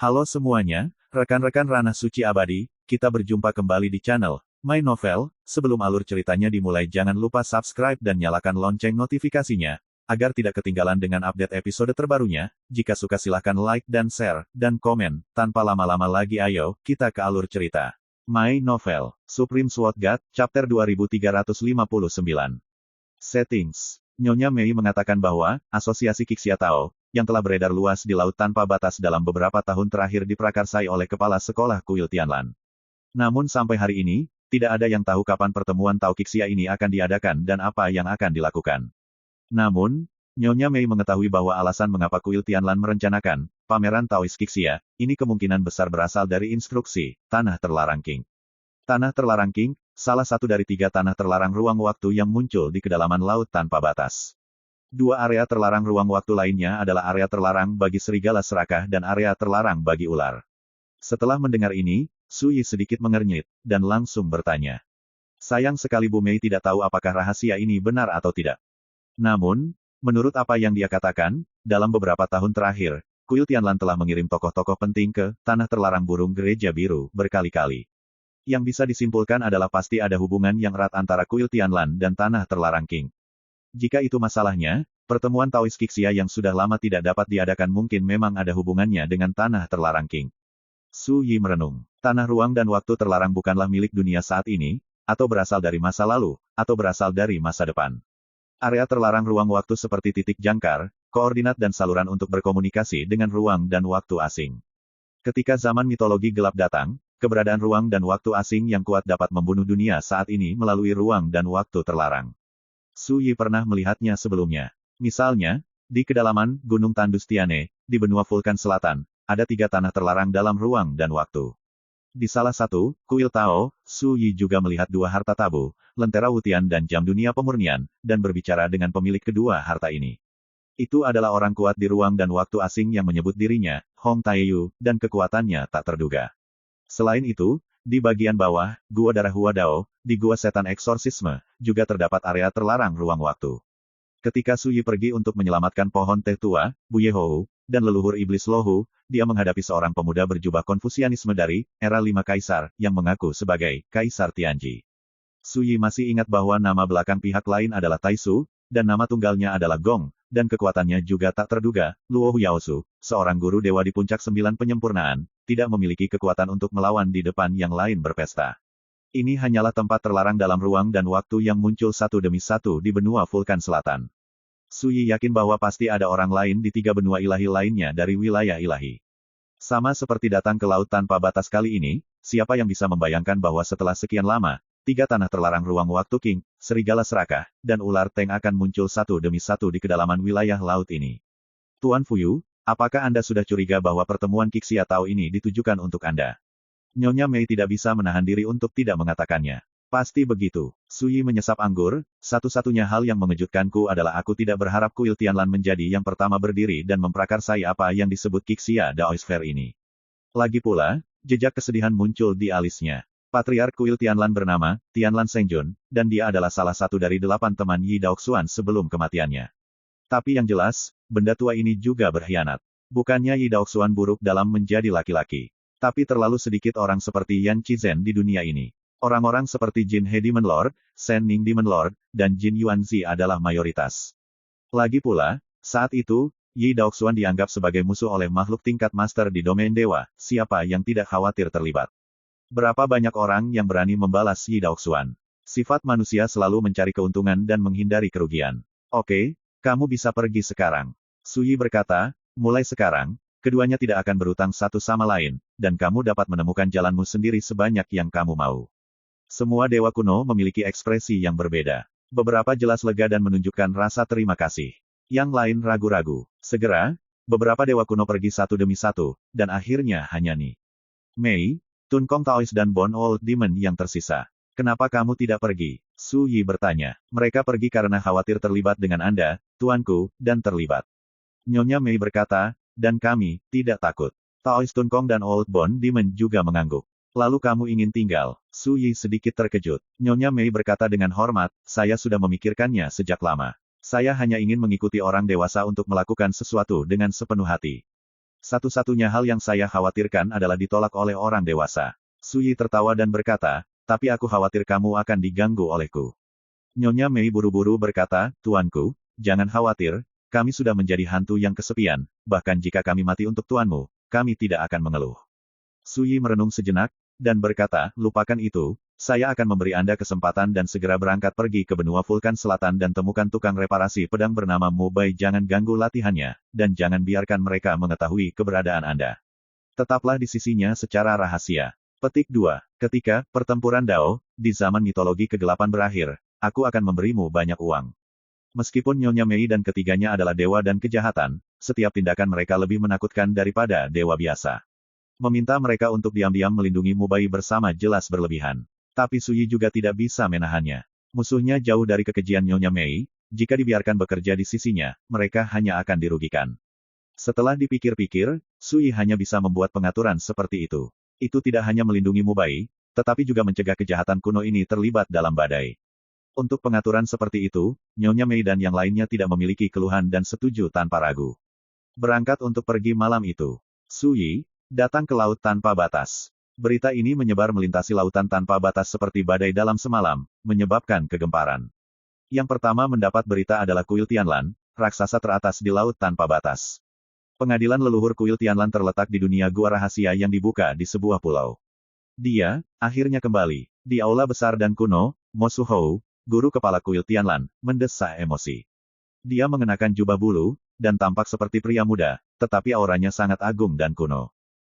Halo semuanya, rekan-rekan Ranah Suci Abadi, kita berjumpa kembali di channel My Novel. Sebelum alur ceritanya dimulai jangan lupa subscribe dan nyalakan lonceng notifikasinya, agar tidak ketinggalan dengan update episode terbarunya. Jika suka silahkan like dan share, dan komen. Tanpa lama-lama lagi ayo, kita ke alur cerita. My Novel, Supreme Sword God, Chapter 2359. Settings. Nyonya Mei mengatakan bahwa, Asosiasi Qixia Tao, yang telah beredar luas di Laut Tanpa Batas dalam beberapa tahun terakhir diprakarsai oleh Kepala Sekolah Kuil Tianlan. Namun sampai hari ini, tidak ada yang tahu kapan pertemuan Tao Qixia ini akan diadakan dan apa yang akan dilakukan. Namun, Nyonya Mei mengetahui bahwa alasan mengapa Kuil Tianlan merencanakan pameran Taois Qixia, ini kemungkinan besar berasal dari instruksi Tanah Terlarang King. Tanah Terlarang King, salah satu dari 3 tanah terlarang ruang waktu yang muncul di kedalaman Laut Tanpa Batas. 2 area terlarang ruang waktu lainnya adalah area terlarang bagi serigala serakah dan area terlarang bagi ular. Setelah mendengar ini, Su Yi sedikit mengernyit, dan langsung bertanya. Sayang sekali Bu Mei tidak tahu apakah rahasia ini benar atau tidak. Namun, menurut apa yang dia katakan, dalam beberapa tahun terakhir, Kuil Tianlan telah mengirim tokoh-tokoh penting ke Tanah Terlarang Burung Gereja Biru berkali-kali. Yang bisa disimpulkan adalah pasti ada hubungan yang erat antara Kuil Tianlan dan Tanah Terlarang King. Jika itu masalahnya, pertemuan Taois Qixia yang sudah lama tidak dapat diadakan mungkin memang ada hubungannya dengan Tanah Terlarang King. Su Yi merenung. Tanah ruang dan waktu terlarang bukanlah milik dunia saat ini, atau berasal dari masa lalu, atau berasal dari masa depan. Area terlarang ruang waktu seperti titik jangkar, koordinat dan saluran untuk berkomunikasi dengan ruang dan waktu asing. Ketika zaman mitologi gelap datang, keberadaan ruang dan waktu asing yang kuat dapat membunuh dunia saat ini melalui ruang dan waktu terlarang. Su Yi pernah melihatnya sebelumnya. Misalnya, di kedalaman Gunung Tandus Tiane, di benua Vulkan Selatan, ada 3 tanah terlarang dalam ruang dan waktu. Di salah satu, Kuil Tao, Su Yi juga melihat 2 harta tabu, Lentera Wutian dan Jam Dunia Pemurnian, dan berbicara dengan pemilik kedua harta ini. Itu adalah orang kuat di ruang dan waktu asing yang menyebut dirinya, Hong Taeyu, dan kekuatannya tak terduga. Selain itu, di bagian bawah, Gua Darah Hua Dao, di Gua Setan Eksorsisme, juga terdapat area terlarang ruang waktu. Ketika Su Yi pergi untuk menyelamatkan pohon teh tua, Bu Yehou, dan leluhur iblis Lohu, dia menghadapi seorang pemuda berjubah Konfusianisme dari era 5 Kaisar, yang mengaku sebagai Kaisar Tianji. Su Yi masih ingat bahwa nama belakang pihak lain adalah Taisu, dan nama tunggalnya adalah Gong, dan kekuatannya juga tak terduga. Luo Yaosu, seorang guru dewa di puncak 9 penyempurnaan, tidak memiliki kekuatan untuk melawan di depan yang lain berpesta. Ini hanyalah tempat terlarang dalam ruang dan waktu yang muncul satu demi satu di benua Vulkan Selatan. Su Yi yakin bahwa pasti ada orang lain di 3 benua ilahi lainnya dari wilayah ilahi. Sama seperti datang ke Laut Tanpa Batas kali ini, siapa yang bisa membayangkan bahwa setelah sekian lama, 3 tanah terlarang ruang waktu King, serigala serakah, dan ular Teng akan muncul satu demi satu di kedalaman wilayah laut ini. Tuan Fuyu, apakah Anda sudah curiga bahwa pertemuan Qixia Tao ini ditujukan untuk Anda? Nyonya Mei tidak bisa menahan diri untuk tidak mengatakannya. Pasti begitu. Su Yi menyesap anggur, satu-satunya hal yang mengejutkanku adalah aku tidak berharap Kuil Tianlan menjadi yang pertama berdiri dan memprakarsai apa yang disebut Qixia Daosphere ini. Lagi pula, jejak kesedihan muncul di alisnya. Patriark Kuil Tianlan bernama Tianlan Sengjun, dan dia adalah salah satu dari 8 teman Yi Daoxuan sebelum kematiannya. Tapi yang jelas, benda tua ini juga berkhianat. Bukannya Yi Daoxuan buruk dalam menjadi laki-laki. Tapi terlalu sedikit orang seperti Yan Qizhen di dunia ini. Orang-orang seperti Jin He Demon Lord, Shen Ning Demon Lord, dan Jin Yuanzi adalah mayoritas. Lagi pula, saat itu, Yi Daoxuan dianggap sebagai musuh oleh makhluk tingkat master di domain dewa, siapa yang tidak khawatir terlibat. Berapa banyak orang yang berani membalas Yi Daoxuan? Sifat manusia selalu mencari keuntungan dan menghindari kerugian. Oke, kamu bisa pergi sekarang. Su Yi berkata, mulai sekarang, keduanya tidak akan berutang satu sama lain, dan kamu dapat menemukan jalanmu sendiri sebanyak yang kamu mau. Semua dewa kuno memiliki ekspresi yang berbeda. Beberapa jelas lega dan menunjukkan rasa terima kasih. Yang lain ragu-ragu. Segera, beberapa dewa kuno pergi satu demi satu, dan akhirnya hanya Ni Mei, Tun Kong Taois dan Bon Old Demon yang tersisa. Kenapa kamu tidak pergi? Su Yi bertanya. Mereka pergi karena khawatir terlibat dengan Anda, tuanku, dan terlibat. Nyonya Mei berkata, dan kami tidak takut. Taois Tun Kong dan Old Bon Demon juga mengangguk. Lalu kamu ingin tinggal? Su Yi sedikit terkejut. Nyonya Mei berkata dengan hormat, saya sudah memikirkannya sejak lama. Saya hanya ingin mengikuti orang dewasa untuk melakukan sesuatu dengan sepenuh hati. Satu-satunya hal yang saya khawatirkan adalah ditolak oleh orang dewasa. Suyi tertawa dan berkata, tapi aku khawatir kamu akan diganggu olehku. Nyonya Mei buru-buru berkata, Tuanku, jangan khawatir, kami sudah menjadi hantu yang kesepian, bahkan jika kami mati untuk tuanmu, kami tidak akan mengeluh. Suyi merenung sejenak, dan berkata, lupakan itu, saya akan memberi Anda kesempatan dan segera berangkat pergi ke benua Vulkan Selatan dan temukan tukang reparasi pedang bernama Mu Bai. Jangan ganggu latihannya, dan jangan biarkan mereka mengetahui keberadaan Anda. Tetaplah di sisinya secara rahasia. Petik 2. Ketika pertempuran Dao, di zaman mitologi kegelapan berakhir, aku akan memberimu banyak uang. Meskipun Nyonya Mei dan ketiganya adalah dewa dan kejahatan, setiap tindakan mereka lebih menakutkan daripada dewa biasa. Meminta mereka untuk diam-diam melindungi Mu Bai bersama jelas berlebihan. Tapi Suyi juga tidak bisa menahannya. Musuhnya jauh dari kekejian Nyonya Mei, jika dibiarkan bekerja di sisinya, mereka hanya akan dirugikan. Setelah dipikir-pikir, Suyi hanya bisa membuat pengaturan seperti itu. Itu tidak hanya melindungi Mu Bai, tetapi juga mencegah kejahatan kuno ini terlibat dalam badai. Untuk pengaturan seperti itu, Nyonya Mei dan yang lainnya tidak memiliki keluhan dan setuju tanpa ragu. Berangkat untuk pergi malam itu. Suyi datang ke Laut Tanpa Batas. Berita ini menyebar melintasi lautan tanpa batas seperti badai dalam semalam, menyebabkan kegemparan. Yang pertama mendapat berita adalah Kuil Tianlan, raksasa teratas di Laut Tanpa Batas. Pengadilan leluhur Kuil Tianlan terletak di dunia gua rahasia yang dibuka di sebuah pulau. Dia, akhirnya kembali. Di aula besar dan kuno, Mo Suhou, guru kepala Kuil Tianlan, mendesah emosi. Dia mengenakan jubah bulu, dan tampak seperti pria muda, tetapi auranya sangat agung dan kuno.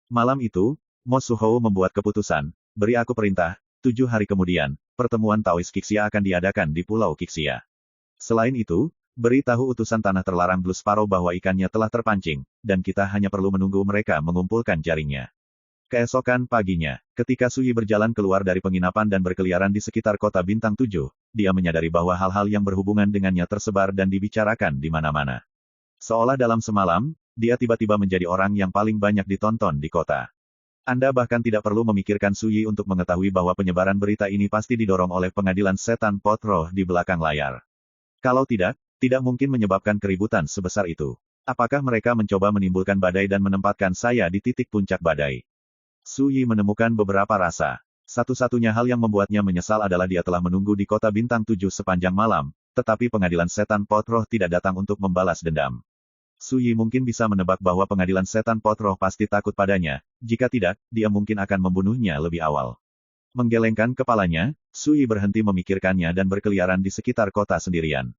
Malam itu, Mo Suhou membuat keputusan, beri aku perintah, 7 hari kemudian, pertemuan Taois Kixia akan diadakan di Pulau Kixia. Selain itu, beri tahu utusan tanah terlarang Blue Sparrow bahwa ikannya telah terpancing, dan kita hanya perlu menunggu mereka mengumpulkan jaringnya. Keesokan paginya, ketika Suyi berjalan keluar dari penginapan dan berkeliaran di sekitar kota Bintang 7, dia menyadari bahwa hal-hal yang berhubungan dengannya tersebar dan dibicarakan di mana-mana. Seolah dalam semalam, dia tiba-tiba menjadi orang yang paling banyak ditonton di kota. Anda bahkan tidak perlu memikirkan Suyi untuk mengetahui bahwa penyebaran berita ini pasti didorong oleh pengadilan setan pot roh di belakang layar. Kalau tidak mungkin menyebabkan keributan sebesar itu. Apakah mereka mencoba menimbulkan badai dan menempatkan saya di titik puncak badai? Suyi menemukan beberapa rasa. Satu-satunya hal yang membuatnya menyesal adalah dia telah menunggu di kota Bintang 7 sepanjang malam, tetapi pengadilan setan pot roh tidak datang untuk membalas dendam. Suyi mungkin bisa menebak bahwa pengadilan setan pot roh pasti takut padanya, jika tidak, dia mungkin akan membunuhnya lebih awal. Menggelengkan kepalanya, Suyi berhenti memikirkannya dan berkeliaran di sekitar kota sendirian.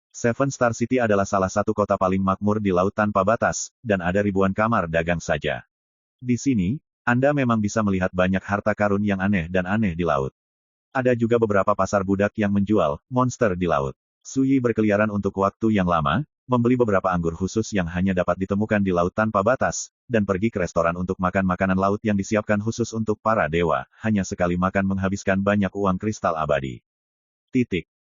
Seven Star City adalah salah satu kota paling makmur di Laut Tanpa Batas, dan ada ribuan kamar dagang saja. Di sini, Anda memang bisa melihat banyak harta karun yang aneh dan aneh di laut. Ada juga beberapa pasar budak yang menjual monster di laut. Suyi berkeliaran untuk waktu yang lama, membeli beberapa anggur khusus yang hanya dapat ditemukan di Laut Tanpa Batas, dan pergi ke restoran untuk makan makanan laut yang disiapkan khusus untuk para dewa, hanya sekali makan menghabiskan banyak uang kristal abadi.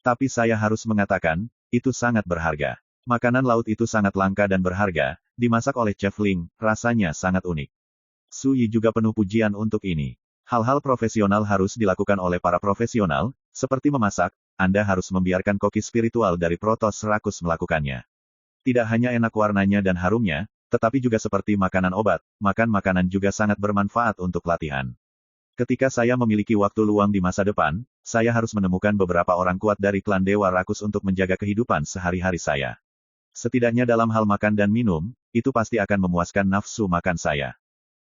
Tapi saya harus mengatakan, itu sangat berharga. Makanan laut itu sangat langka dan berharga, dimasak oleh Chef Ling, rasanya sangat unik. Suyi juga penuh pujian untuk ini. Hal-hal profesional harus dilakukan oleh para profesional, seperti memasak, Anda harus membiarkan koki spiritual dari Protos Rakus melakukannya. Tidak hanya enak warnanya dan harumnya, tetapi juga seperti makanan obat, makan makanan juga sangat bermanfaat untuk latihan. Ketika saya memiliki waktu luang di masa depan, saya harus menemukan beberapa orang kuat dari klan Dewa Rakus untuk menjaga kehidupan sehari-hari saya. Setidaknya dalam hal makan dan minum, itu pasti akan memuaskan nafsu makan saya.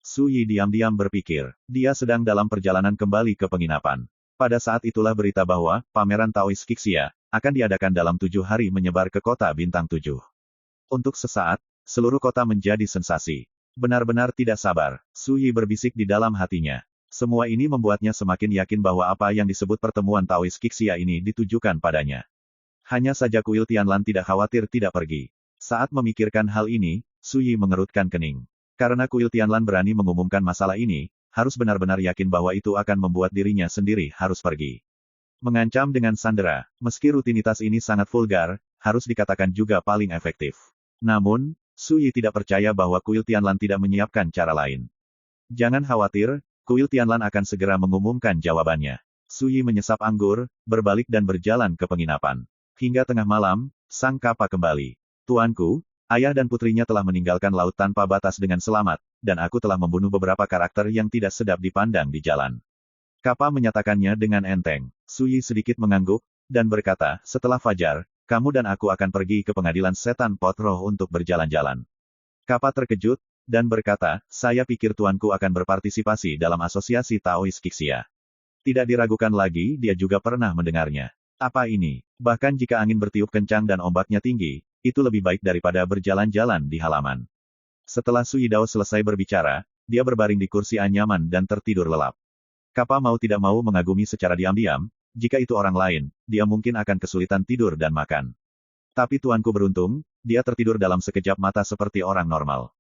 Suyi diam-diam berpikir, dia sedang dalam perjalanan kembali ke penginapan. Pada saat itulah berita bahwa, pameran Taois Kixia, akan diadakan dalam 7 hari menyebar ke kota Bintang 7. Untuk sesaat, seluruh kota menjadi sensasi. Benar-benar tidak sabar, Suyi berbisik di dalam hatinya. Semua ini membuatnya semakin yakin bahwa apa yang disebut pertemuan Taois Kixia ini ditujukan padanya. Hanya saja Kuil Tianlan tidak khawatir tidak pergi. Saat memikirkan hal ini, Suyi mengerutkan kening. Karena Kuil Tianlan berani mengumumkan masalah ini, harus benar-benar yakin bahwa itu akan membuat dirinya sendiri harus pergi. Mengancam dengan sandera, meski rutinitas ini sangat vulgar, harus dikatakan juga paling efektif. Namun, Suyi tidak percaya bahwa Kuil Tianlan tidak menyiapkan cara lain. Jangan khawatir, Kuil Tianlan akan segera mengumumkan jawabannya. Suyi menyesap anggur, berbalik dan berjalan ke penginapan. Hingga tengah malam, sang Kappa kembali. Tuanku, Ayah dan putrinya telah meninggalkan laut tanpa batas dengan selamat, dan aku telah membunuh beberapa karakter yang tidak sedap dipandang di jalan. Kappa menyatakannya dengan enteng. Sui sedikit mengangguk, dan berkata, setelah fajar, kamu dan aku akan pergi ke pengadilan setan pot roh untuk berjalan-jalan. Kappa terkejut, dan berkata, saya pikir tuanku akan berpartisipasi dalam asosiasi Taois Kixia. Tidak diragukan lagi, dia juga pernah mendengarnya. Apa ini? Bahkan jika angin bertiup kencang dan ombaknya tinggi, itu lebih baik daripada berjalan-jalan di halaman. Setelah Sui Dao selesai berbicara, dia berbaring di kursi anyaman dan tertidur lelap. Kappa mau tidak mau mengagumi secara diam-diam, jika itu orang lain, dia mungkin akan kesulitan tidur dan makan. Tapi tuanku beruntung, dia tertidur dalam sekejap mata seperti orang normal.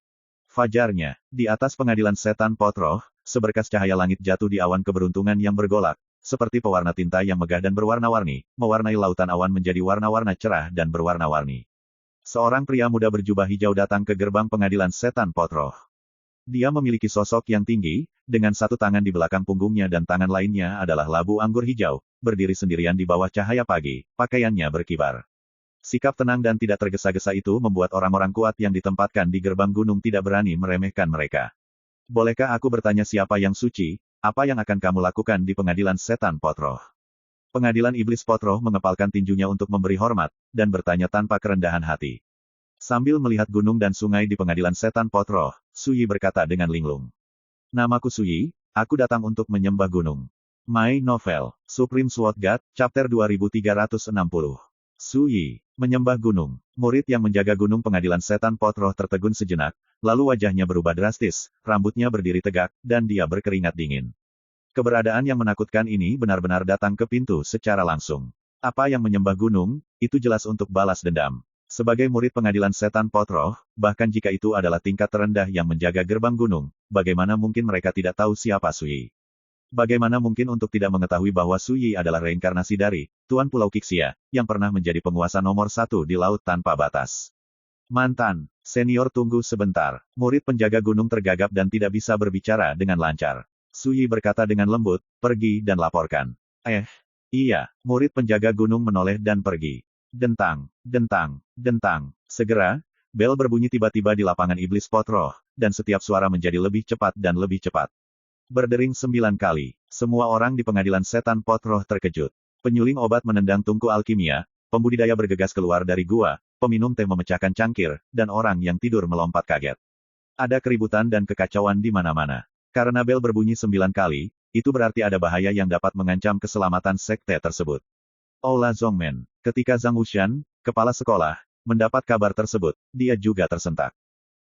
Fajarnya, di atas pengadilan setan pot roh, seberkas cahaya langit jatuh di awan keberuntungan yang bergolak, seperti pewarna tinta yang megah dan berwarna-warni, mewarnai lautan awan menjadi warna-warna cerah dan berwarna-warni. Seorang pria muda berjubah hijau datang ke gerbang pengadilan setan pot roh. Dia memiliki sosok yang tinggi, dengan satu tangan di belakang punggungnya dan tangan lainnya adalah labu anggur hijau, berdiri sendirian di bawah cahaya pagi, pakaiannya berkibar. Sikap tenang dan tidak tergesa-gesa itu membuat orang-orang kuat yang ditempatkan di gerbang gunung tidak berani meremehkan mereka. Bolehkah aku bertanya siapa yang suci, apa yang akan kamu lakukan di pengadilan setan pot roh? Pengadilan iblis pot roh mengepalkan tinjunya untuk memberi hormat, dan bertanya tanpa kerendahan hati. Sambil melihat gunung dan sungai di pengadilan setan pot roh, Sui berkata dengan linglung. Namaku Sui, aku datang untuk menyembah gunung. My Novel, Supreme Sword God, Chapter 2360. Sui, menyembah gunung. Murid yang menjaga gunung pengadilan setan pot roh tertegun sejenak, lalu wajahnya berubah drastis, rambutnya berdiri tegak, dan dia berkeringat dingin. Keberadaan yang menakutkan ini benar-benar datang ke pintu secara langsung. Apa yang menyembah gunung, itu jelas untuk balas dendam. Sebagai murid pengadilan setan pot roh, bahkan jika itu adalah tingkat terendah yang menjaga gerbang gunung, bagaimana mungkin mereka tidak tahu siapa Sui? Bagaimana mungkin untuk tidak mengetahui bahwa Sui adalah reinkarnasi dari Tuan Pulau Kixia, yang pernah menjadi penguasa nomor 1 di Laut Tanpa Batas? Mantan, senior tunggu sebentar. Murid penjaga gunung tergagap dan tidak bisa berbicara dengan lancar. Sui berkata dengan lembut, pergi dan laporkan. Iya, murid penjaga gunung menoleh dan pergi. Dentang, dentang, dentang. Segera, bel berbunyi tiba-tiba di lapangan iblis pot roh, dan setiap suara menjadi lebih cepat dan lebih cepat. Berdering 9 kali. Semua orang di pengadilan setan pot roh terkejut. Penyuling obat menendang tungku alkimia, pembudidaya bergegas keluar dari gua, peminum teh memecahkan cangkir, dan orang yang tidur melompat kaget. Ada keributan dan kekacauan di mana-mana. Karena bel berbunyi 9 kali, itu berarti ada bahaya yang dapat mengancam keselamatan sekte tersebut. Aula Zongmen. Ketika Zhang Wuxian, kepala sekolah, mendapat kabar tersebut, dia juga tersentak.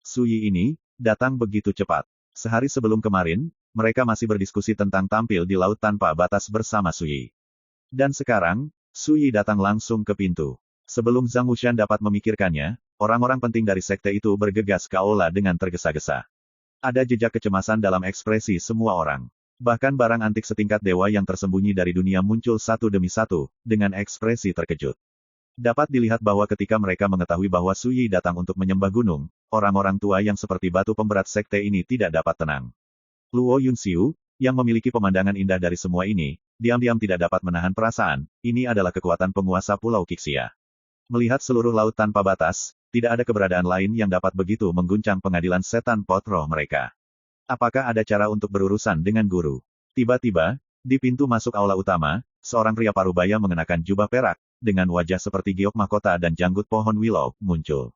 Sui ini, datang begitu cepat. Sehari sebelum kemarin, mereka masih berdiskusi tentang tampil di Laut Tanpa Batas bersama Sui. Dan sekarang, Sui datang langsung ke pintu. Sebelum Zhang Wuxian dapat memikirkannya, orang-orang penting dari sekte itu bergegas ke aula dengan tergesa-gesa. Ada jejak kecemasan dalam ekspresi semua orang. Bahkan barang antik setingkat dewa yang tersembunyi dari dunia muncul satu demi satu, dengan ekspresi terkejut. Dapat dilihat bahwa ketika mereka mengetahui bahwa Sui datang untuk menyembah gunung, orang-orang tua yang seperti batu pemberat sekte ini tidak dapat tenang. Luo Yunxiu, yang memiliki pemandangan indah dari semua ini, diam-diam tidak dapat menahan perasaan, ini adalah kekuatan penguasa Pulau Kixia. Melihat seluruh laut tanpa batas, tidak ada keberadaan lain yang dapat begitu mengguncang pengadilan setan pot roh mereka. Apakah ada cara untuk berurusan dengan guru? Tiba-tiba, di pintu masuk aula utama, seorang pria parubaya mengenakan jubah perak, dengan wajah seperti giok mahkota dan janggut pohon willow, muncul.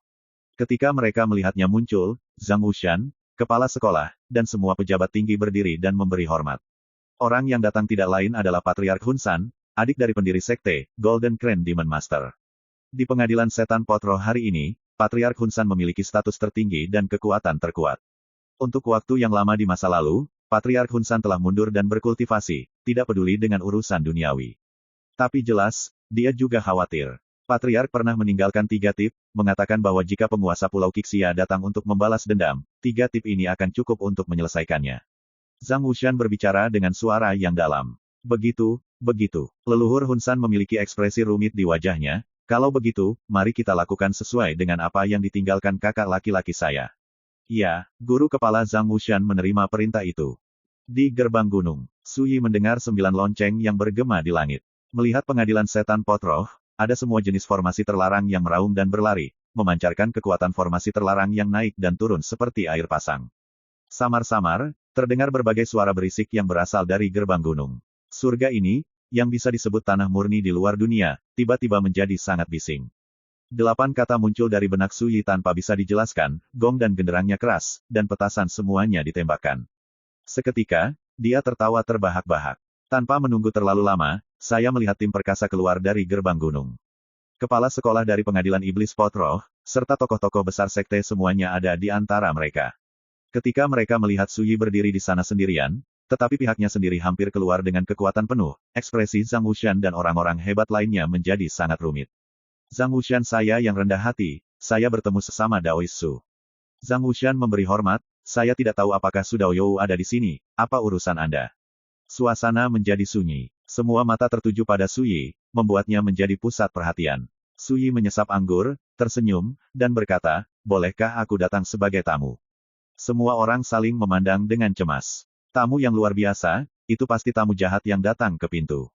Ketika mereka melihatnya muncul, Zhang Wuxian, kepala sekolah, dan semua pejabat tinggi berdiri dan memberi hormat. Orang yang datang tidak lain adalah Patriark Hun San, adik dari pendiri sekte, Golden Crane Demon Master. Di pengadilan setan pot roh hari ini, Patriark Hun San memiliki status tertinggi dan kekuatan terkuat. Untuk waktu yang lama di masa lalu, Patriark Hun San telah mundur dan berkultivasi, tidak peduli dengan urusan duniawi. Tapi jelas, dia juga khawatir. Patriark pernah meninggalkan 3 tip, mengatakan bahwa jika penguasa Pulau Kixia datang untuk membalas dendam, 3 tip ini akan cukup untuk menyelesaikannya. Zhang Wuxian berbicara dengan suara yang dalam. Begitu. Leluhur Hun San memiliki ekspresi rumit di wajahnya. Kalau begitu, mari kita lakukan sesuai dengan apa yang ditinggalkan kakak laki-laki saya. Ya, guru kepala Zhang Wuxian menerima perintah itu. Di gerbang gunung, Sui mendengar 9 lonceng yang bergema di langit. Melihat pengadilan setan pot roh, ada semua jenis formasi terlarang yang meraung dan berlari, memancarkan kekuatan formasi terlarang yang naik dan turun seperti air pasang. Samar-samar, terdengar berbagai suara berisik yang berasal dari gerbang gunung. Surga ini, yang bisa disebut tanah murni di luar dunia, tiba-tiba menjadi sangat bising. 8 kata muncul dari benak Suyi tanpa bisa dijelaskan, gong dan genderangnya keras, dan petasan semuanya ditembakkan. Seketika, dia tertawa terbahak-bahak. Tanpa menunggu terlalu lama, saya melihat tim perkasa keluar dari gerbang gunung. Kepala sekolah dari pengadilan iblis Potroh, serta tokoh-tokoh besar sekte semuanya ada di antara mereka. Ketika mereka melihat Suyi berdiri di sana sendirian, tetapi pihaknya sendiri hampir keluar dengan kekuatan penuh, ekspresi Zhang Wuxian dan orang-orang hebat lainnya menjadi sangat rumit. Zhang Wuxian, saya yang rendah hati, saya bertemu sesama Daoist Su. Zhang Wuxian memberi hormat, saya tidak tahu apakah Su Daoyou ada di sini, apa urusan Anda? Suasana menjadi sunyi. Semua mata tertuju pada Suyi, membuatnya menjadi pusat perhatian. Suyi menyesap anggur, tersenyum, dan berkata, bolehkah aku datang sebagai tamu? Semua orang saling memandang dengan cemas. Tamu yang luar biasa, itu pasti tamu jahat yang datang ke pintu.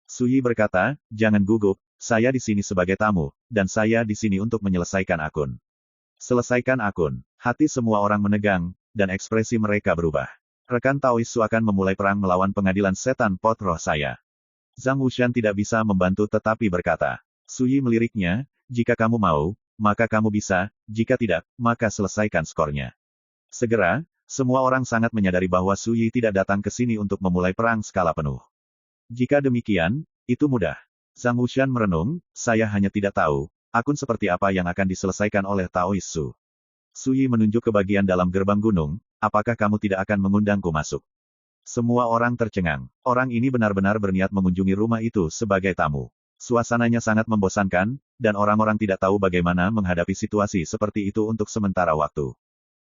Suyi berkata, jangan gugup, saya di sini sebagai tamu, dan saya di sini untuk menyelesaikan akun. Selesaikan akun. Hati semua orang menegang, dan ekspresi mereka berubah. Rekan Taoist Su akan memulai perang melawan pengadilan setan pot roh saya. Zhang Wuxian tidak bisa membantu tetapi berkata. Suyi meliriknya, jika kamu mau, maka kamu bisa, jika tidak, maka selesaikan skornya. Segera, semua orang sangat menyadari bahwa Suyi tidak datang ke sini untuk memulai perang skala penuh. Jika demikian, itu mudah. Zhang Wuxian merenung, saya hanya tidak tahu, akun seperti apa yang akan diselesaikan oleh Taoist Su. Suyi menunjuk ke bagian dalam gerbang gunung, apakah kamu tidak akan mengundangku masuk? Semua orang tercengang. Orang ini benar-benar berniat mengunjungi rumah itu sebagai tamu. Suasananya sangat membosankan, dan orang-orang tidak tahu bagaimana menghadapi situasi seperti itu untuk sementara waktu.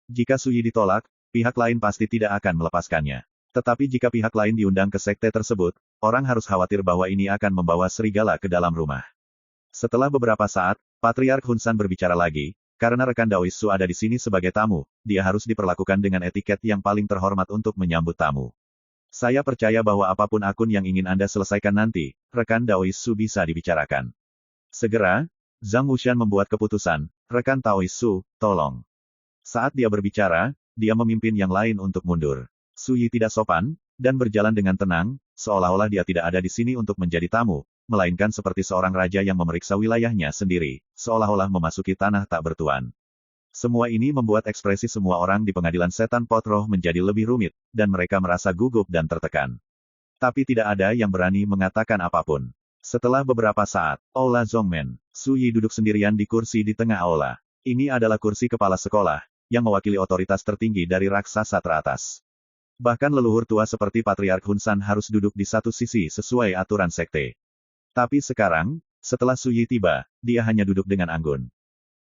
Jika Suyi ditolak, pihak lain pasti tidak akan melepaskannya. Tetapi jika pihak lain diundang ke sekte tersebut, orang harus khawatir bahwa ini akan membawa serigala ke dalam rumah. Setelah beberapa saat, Patriark Hunsan berbicara lagi, karena rekan Daoist Su ada di sini sebagai tamu, dia harus diperlakukan dengan etiket yang paling terhormat untuk menyambut tamu. Saya percaya bahwa apapun akun yang ingin Anda selesaikan nanti, rekan Daoist Su bisa dibicarakan. Segera, Zhang Wuxian membuat keputusan, rekan Taoist Su, tolong. Saat dia berbicara, dia memimpin yang lain untuk mundur. Suyi tidak sopan, dan berjalan dengan tenang, seolah-olah dia tidak ada di sini untuk menjadi tamu, melainkan seperti seorang raja yang memeriksa wilayahnya sendiri, seolah-olah memasuki tanah tak bertuan. Semua ini membuat ekspresi semua orang di pengadilan setan pot roh menjadi lebih rumit, dan mereka merasa gugup dan tertekan. Tapi tidak ada yang berani mengatakan apapun. Setelah beberapa saat, Aula Zongmen, Suyi duduk sendirian di kursi di tengah aula. Ini adalah kursi kepala sekolah, yang mewakili otoritas tertinggi dari raksasa teratas. Bahkan leluhur tua seperti Patriark Hunsan harus duduk di satu sisi sesuai aturan sekte. Tapi sekarang, setelah Suyi tiba, dia hanya duduk dengan anggun.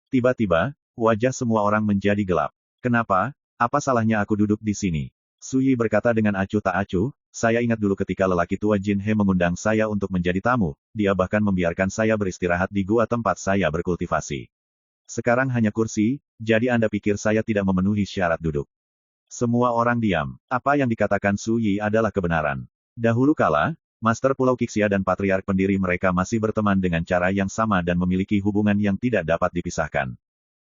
Tiba-tiba, wajah semua orang menjadi gelap. Kenapa? Apa salahnya aku duduk di sini? Suyi berkata dengan acuh tak acuh, saya ingat dulu ketika lelaki tua Jin He mengundang saya untuk menjadi tamu, dia bahkan membiarkan saya beristirahat di gua tempat saya berkultivasi. Sekarang hanya kursi, jadi Anda pikir saya tidak memenuhi syarat duduk. Semua orang diam. Apa yang dikatakan Suyi adalah kebenaran. Dahulu kala, Master Pulau Qixia dan Patriark pendiri mereka masih berteman dengan cara yang sama dan memiliki hubungan yang tidak dapat dipisahkan.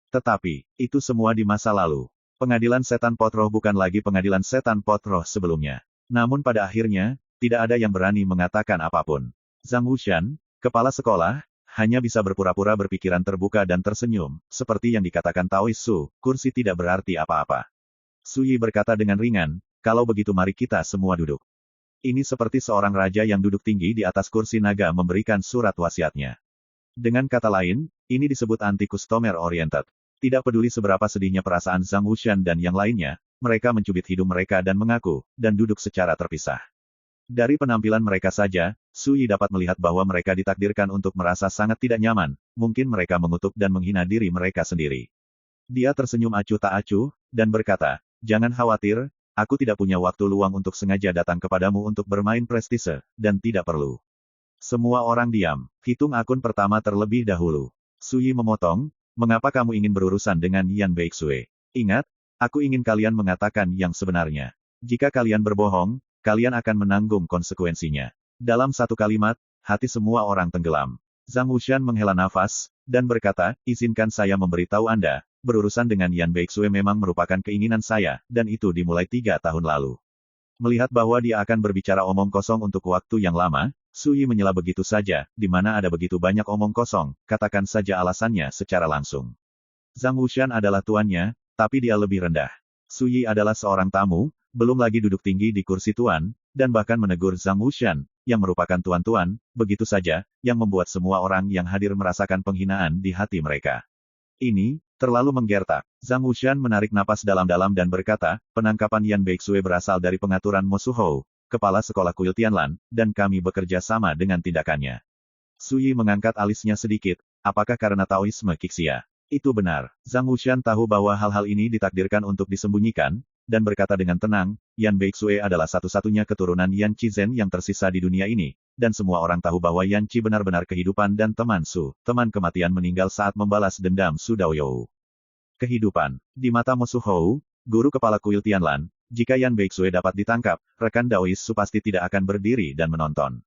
Tetapi, itu semua di masa lalu. Pengadilan setan pot roh bukan lagi pengadilan setan pot roh sebelumnya. Namun pada akhirnya, tidak ada yang berani mengatakan apapun. Zhang Wuxian, kepala sekolah, hanya bisa berpura-pura berpikiran terbuka dan tersenyum, seperti yang dikatakan Taoist Su, kursi tidak berarti apa-apa. Suyi berkata dengan ringan, kalau begitu mari kita semua duduk. Ini seperti seorang raja yang duduk tinggi di atas kursi naga memberikan surat wasiatnya. Dengan kata lain, ini disebut anti-customer oriented. Tidak peduli seberapa sedihnya perasaan Zhang Wuxian dan yang lainnya, mereka mencubit hidung mereka dan mengaku, dan duduk secara terpisah. Dari penampilan mereka saja, Suyi dapat melihat bahwa mereka ditakdirkan untuk merasa sangat tidak nyaman, mungkin mereka mengutuk dan menghina diri mereka sendiri. Dia tersenyum acuh tak acuh, dan berkata, jangan khawatir, aku tidak punya waktu luang untuk sengaja datang kepadamu untuk bermain prestise, dan tidak perlu. Semua orang diam. Hitung akun pertama terlebih dahulu. Suyi memotong, mengapa kamu ingin berurusan dengan Yan Beixue? Ingat, aku ingin kalian mengatakan yang sebenarnya. Jika kalian berbohong, kalian akan menanggung konsekuensinya. Dalam satu kalimat, hati semua orang tenggelam. Zhang Wuxian menghela nafas, dan berkata, izinkan saya memberitahu Anda, berurusan dengan Yan Beixue memang merupakan keinginan saya, dan itu dimulai 3 tahun lalu. Melihat bahwa dia akan berbicara omong kosong untuk waktu yang lama, Su Yi menyela begitu saja, di mana ada begitu banyak omong kosong, katakan saja alasannya secara langsung. Zhang Wuxian adalah tuannya, tapi dia lebih rendah. Su Yi adalah seorang tamu, belum lagi duduk tinggi di kursi tuan, dan bahkan menegur Zhang Wuxian, yang merupakan tuan-tuan, begitu saja, yang membuat semua orang yang hadir merasakan penghinaan di hati mereka. Ini, terlalu menggertak. Zhang Wuxian menarik napas dalam-dalam dan berkata, penangkapan Yan Beixue berasal dari pengaturan Mo Suhou, kepala sekolah kuil Tianlan, dan kami bekerja sama dengan tindakannya. Su Yi mengangkat alisnya sedikit, apakah karena Taoisme Qixia? Itu benar. Zhang Wuxian tahu bahwa hal-hal ini ditakdirkan untuk disembunyikan, dan berkata dengan tenang, Yan Beixue adalah satu-satunya keturunan Yan Qizhen yang tersisa di dunia ini, dan semua orang tahu bahwa Yan Qi benar-benar kehidupan dan teman Su, teman kematian meninggal saat membalas dendam Su Daoyou. Kehidupan. Di mata Mo Suhou, guru kepala kuil Tianlan, jika Yan Beixue dapat ditangkap, rekan Daois Su pasti tidak akan berdiri dan menonton.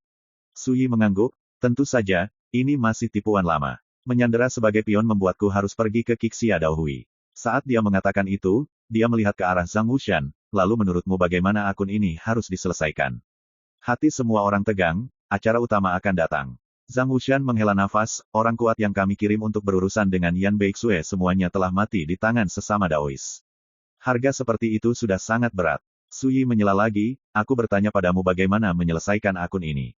Su Yi mengangguk, tentu saja, ini masih tipuan lama. Menyandera sebagai pion membuatku harus pergi ke Qixia Daohui. Saat dia mengatakan itu, dia melihat ke arah Zhang Wuxian, lalu menurutmu bagaimana akun ini harus diselesaikan? Hati semua orang tegang, acara utama akan datang. Zhang Wuxian menghela nafas, orang kuat yang kami kirim untuk berurusan dengan Yan Beixue semuanya telah mati di tangan sesama Daois. Harga seperti itu sudah sangat berat. Su Yi menyela lagi, aku bertanya padamu bagaimana menyelesaikan akun ini.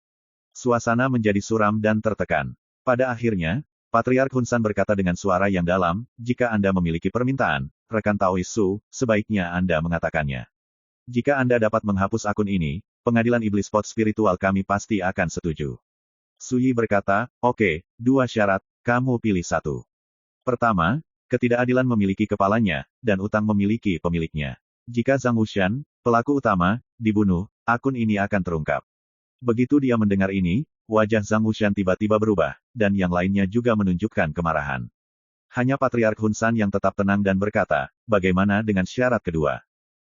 Suasana menjadi suram dan tertekan. Pada akhirnya, Patriark Hun San berkata dengan suara yang dalam, jika Anda memiliki permintaan, rekan Taois Su, sebaiknya Anda mengatakannya. Jika Anda dapat menghapus akun ini, pengadilan iblis pot spiritual kami pasti akan setuju. Su Yi berkata, oke, 2 syarat, kamu pilih satu. Pertama, ketidakadilan memiliki kepalanya, dan utang memiliki pemiliknya. Jika Zhang Wuxian, pelaku utama, dibunuh, akun ini akan terungkap. Begitu dia mendengar ini, wajah Zhang Wuxian tiba-tiba berubah, dan yang lainnya juga menunjukkan kemarahan. Hanya Patriark Hun San yang tetap tenang dan berkata, bagaimana dengan syarat kedua?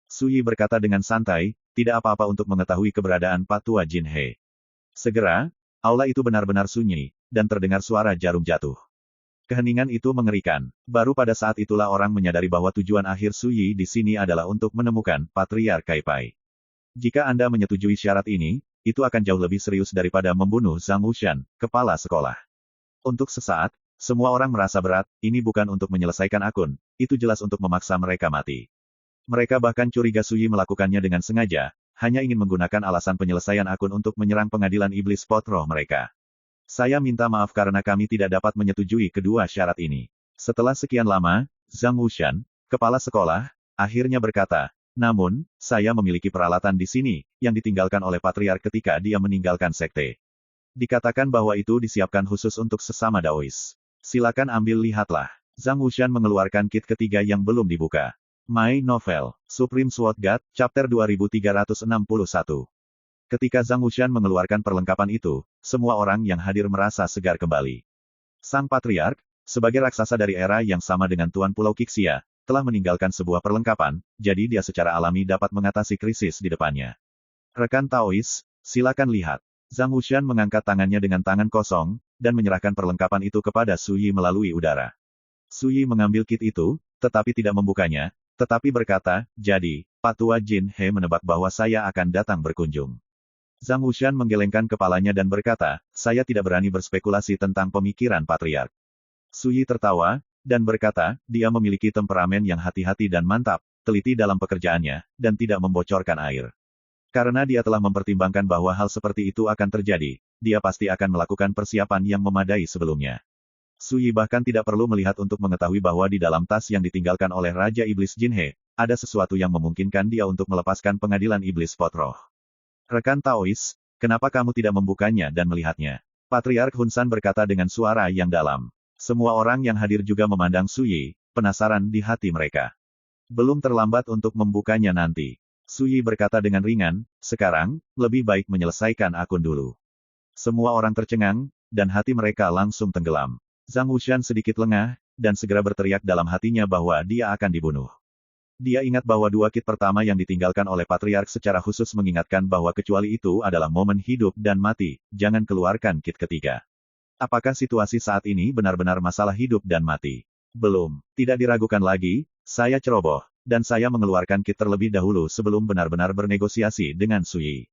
Su Yi berkata dengan santai, tidak apa-apa untuk mengetahui keberadaan Patua Jin He. Segera, aula itu benar-benar sunyi, dan terdengar suara jarum jatuh. Keheningan itu mengerikan. Baru pada saat itulah orang menyadari bahwa tujuan akhir Su Yi di sini adalah untuk menemukan Patriark Kaipai. Jika Anda menyetujui syarat ini, itu akan jauh lebih serius daripada membunuh Zhang Wuxian, kepala sekolah. Untuk sesaat, semua orang merasa berat, ini bukan untuk menyelesaikan akun, itu jelas untuk memaksa mereka mati. Mereka bahkan curiga Su Yi melakukannya dengan sengaja, hanya ingin menggunakan alasan penyelesaian akun untuk menyerang pengadilan iblis pot roh mereka. Saya minta maaf karena kami tidak dapat menyetujui kedua syarat ini. Setelah sekian lama, Zhang Wuxian, kepala sekolah, akhirnya berkata, namun, saya memiliki peralatan di sini, yang ditinggalkan oleh Patriark ketika dia meninggalkan sekte. Dikatakan bahwa itu disiapkan khusus untuk sesama Daois. Silakan ambil lihatlah. Zhang Wuxian mengeluarkan kit ketiga yang belum dibuka. My Novel, Supreme Sword God, Chapter 2361. Ketika Zhang Wuxian mengeluarkan perlengkapan itu, semua orang yang hadir merasa segar kembali. Sang Patriark, sebagai raksasa dari era yang sama dengan Tuan Pulau Qixia, telah meninggalkan sebuah perlengkapan, jadi dia secara alami dapat mengatasi krisis di depannya. Rekan Taois, silakan lihat. Zhang Wuxian mengangkat tangannya dengan tangan kosong, dan menyerahkan perlengkapan itu kepada Su Yi melalui udara. Su Yi mengambil kit itu, tetapi tidak membukanya, tetapi berkata, jadi, Patua Jin He menebak bahwa saya akan datang berkunjung. Zhang Wuxian menggelengkan kepalanya dan berkata, saya tidak berani berspekulasi tentang pemikiran Patriark. Su Yi tertawa, dan berkata, dia memiliki temperamen yang hati-hati dan mantap, teliti dalam pekerjaannya, dan tidak membocorkan air. Karena dia telah mempertimbangkan bahwa hal seperti itu akan terjadi, dia pasti akan melakukan persiapan yang memadai sebelumnya. Su Yi bahkan tidak perlu melihat untuk mengetahui bahwa di dalam tas yang ditinggalkan oleh Raja Iblis Jin He, ada sesuatu yang memungkinkan dia untuk melepaskan pengadilan iblis pot roh. Rekan Taois, kenapa kamu tidak membukanya dan melihatnya? Patriark Hun San berkata dengan suara yang dalam. Semua orang yang hadir juga memandang Su Yi, penasaran di hati mereka. Belum terlambat untuk membukanya nanti. Su Yi berkata dengan ringan, sekarang, lebih baik menyelesaikan akun dulu. Semua orang tercengang, dan hati mereka langsung tenggelam. Zhang Wuxian sedikit lengah, dan segera berteriak dalam hatinya bahwa dia akan dibunuh. Dia ingat bahwa 2 kit pertama yang ditinggalkan oleh Patriark secara khusus mengingatkan bahwa kecuali itu adalah momen hidup dan mati, jangan keluarkan kit ketiga. Apakah situasi saat ini benar-benar masalah hidup dan mati? Belum. Tidak diragukan lagi, saya ceroboh, dan saya mengeluarkan kit terlebih dahulu sebelum benar-benar bernegosiasi dengan Suyi.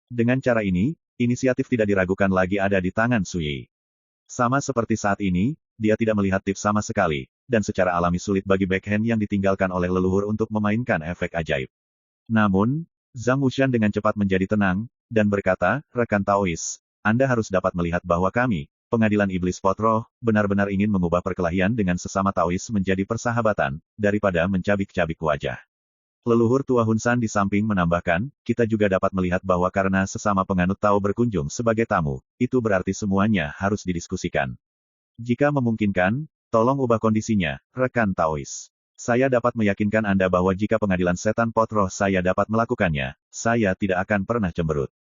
Dengan cara ini, inisiatif tidak diragukan lagi ada di tangan Suyi. Sama seperti saat ini, dia tidak melihat tips sama sekali, dan secara alami sulit bagi backhand yang ditinggalkan oleh leluhur untuk memainkan efek ajaib. Namun, Zhang Wuxian dengan cepat menjadi tenang, dan berkata, rekan Taois, Anda harus dapat melihat bahwa kami, Pengadilan Iblis Potroh, benar-benar ingin mengubah perkelahian dengan sesama Taois menjadi persahabatan, daripada mencabik-cabik wajah. Leluhur tua Hun San di samping menambahkan, kita juga dapat melihat bahwa karena sesama penganut Tao berkunjung sebagai tamu, itu berarti semuanya harus didiskusikan. Jika memungkinkan, tolong ubah kondisinya, rekan Taois. Saya dapat meyakinkan Anda bahwa jika pengadilan setan potroh saya dapat melakukannya, saya tidak akan pernah cemberut.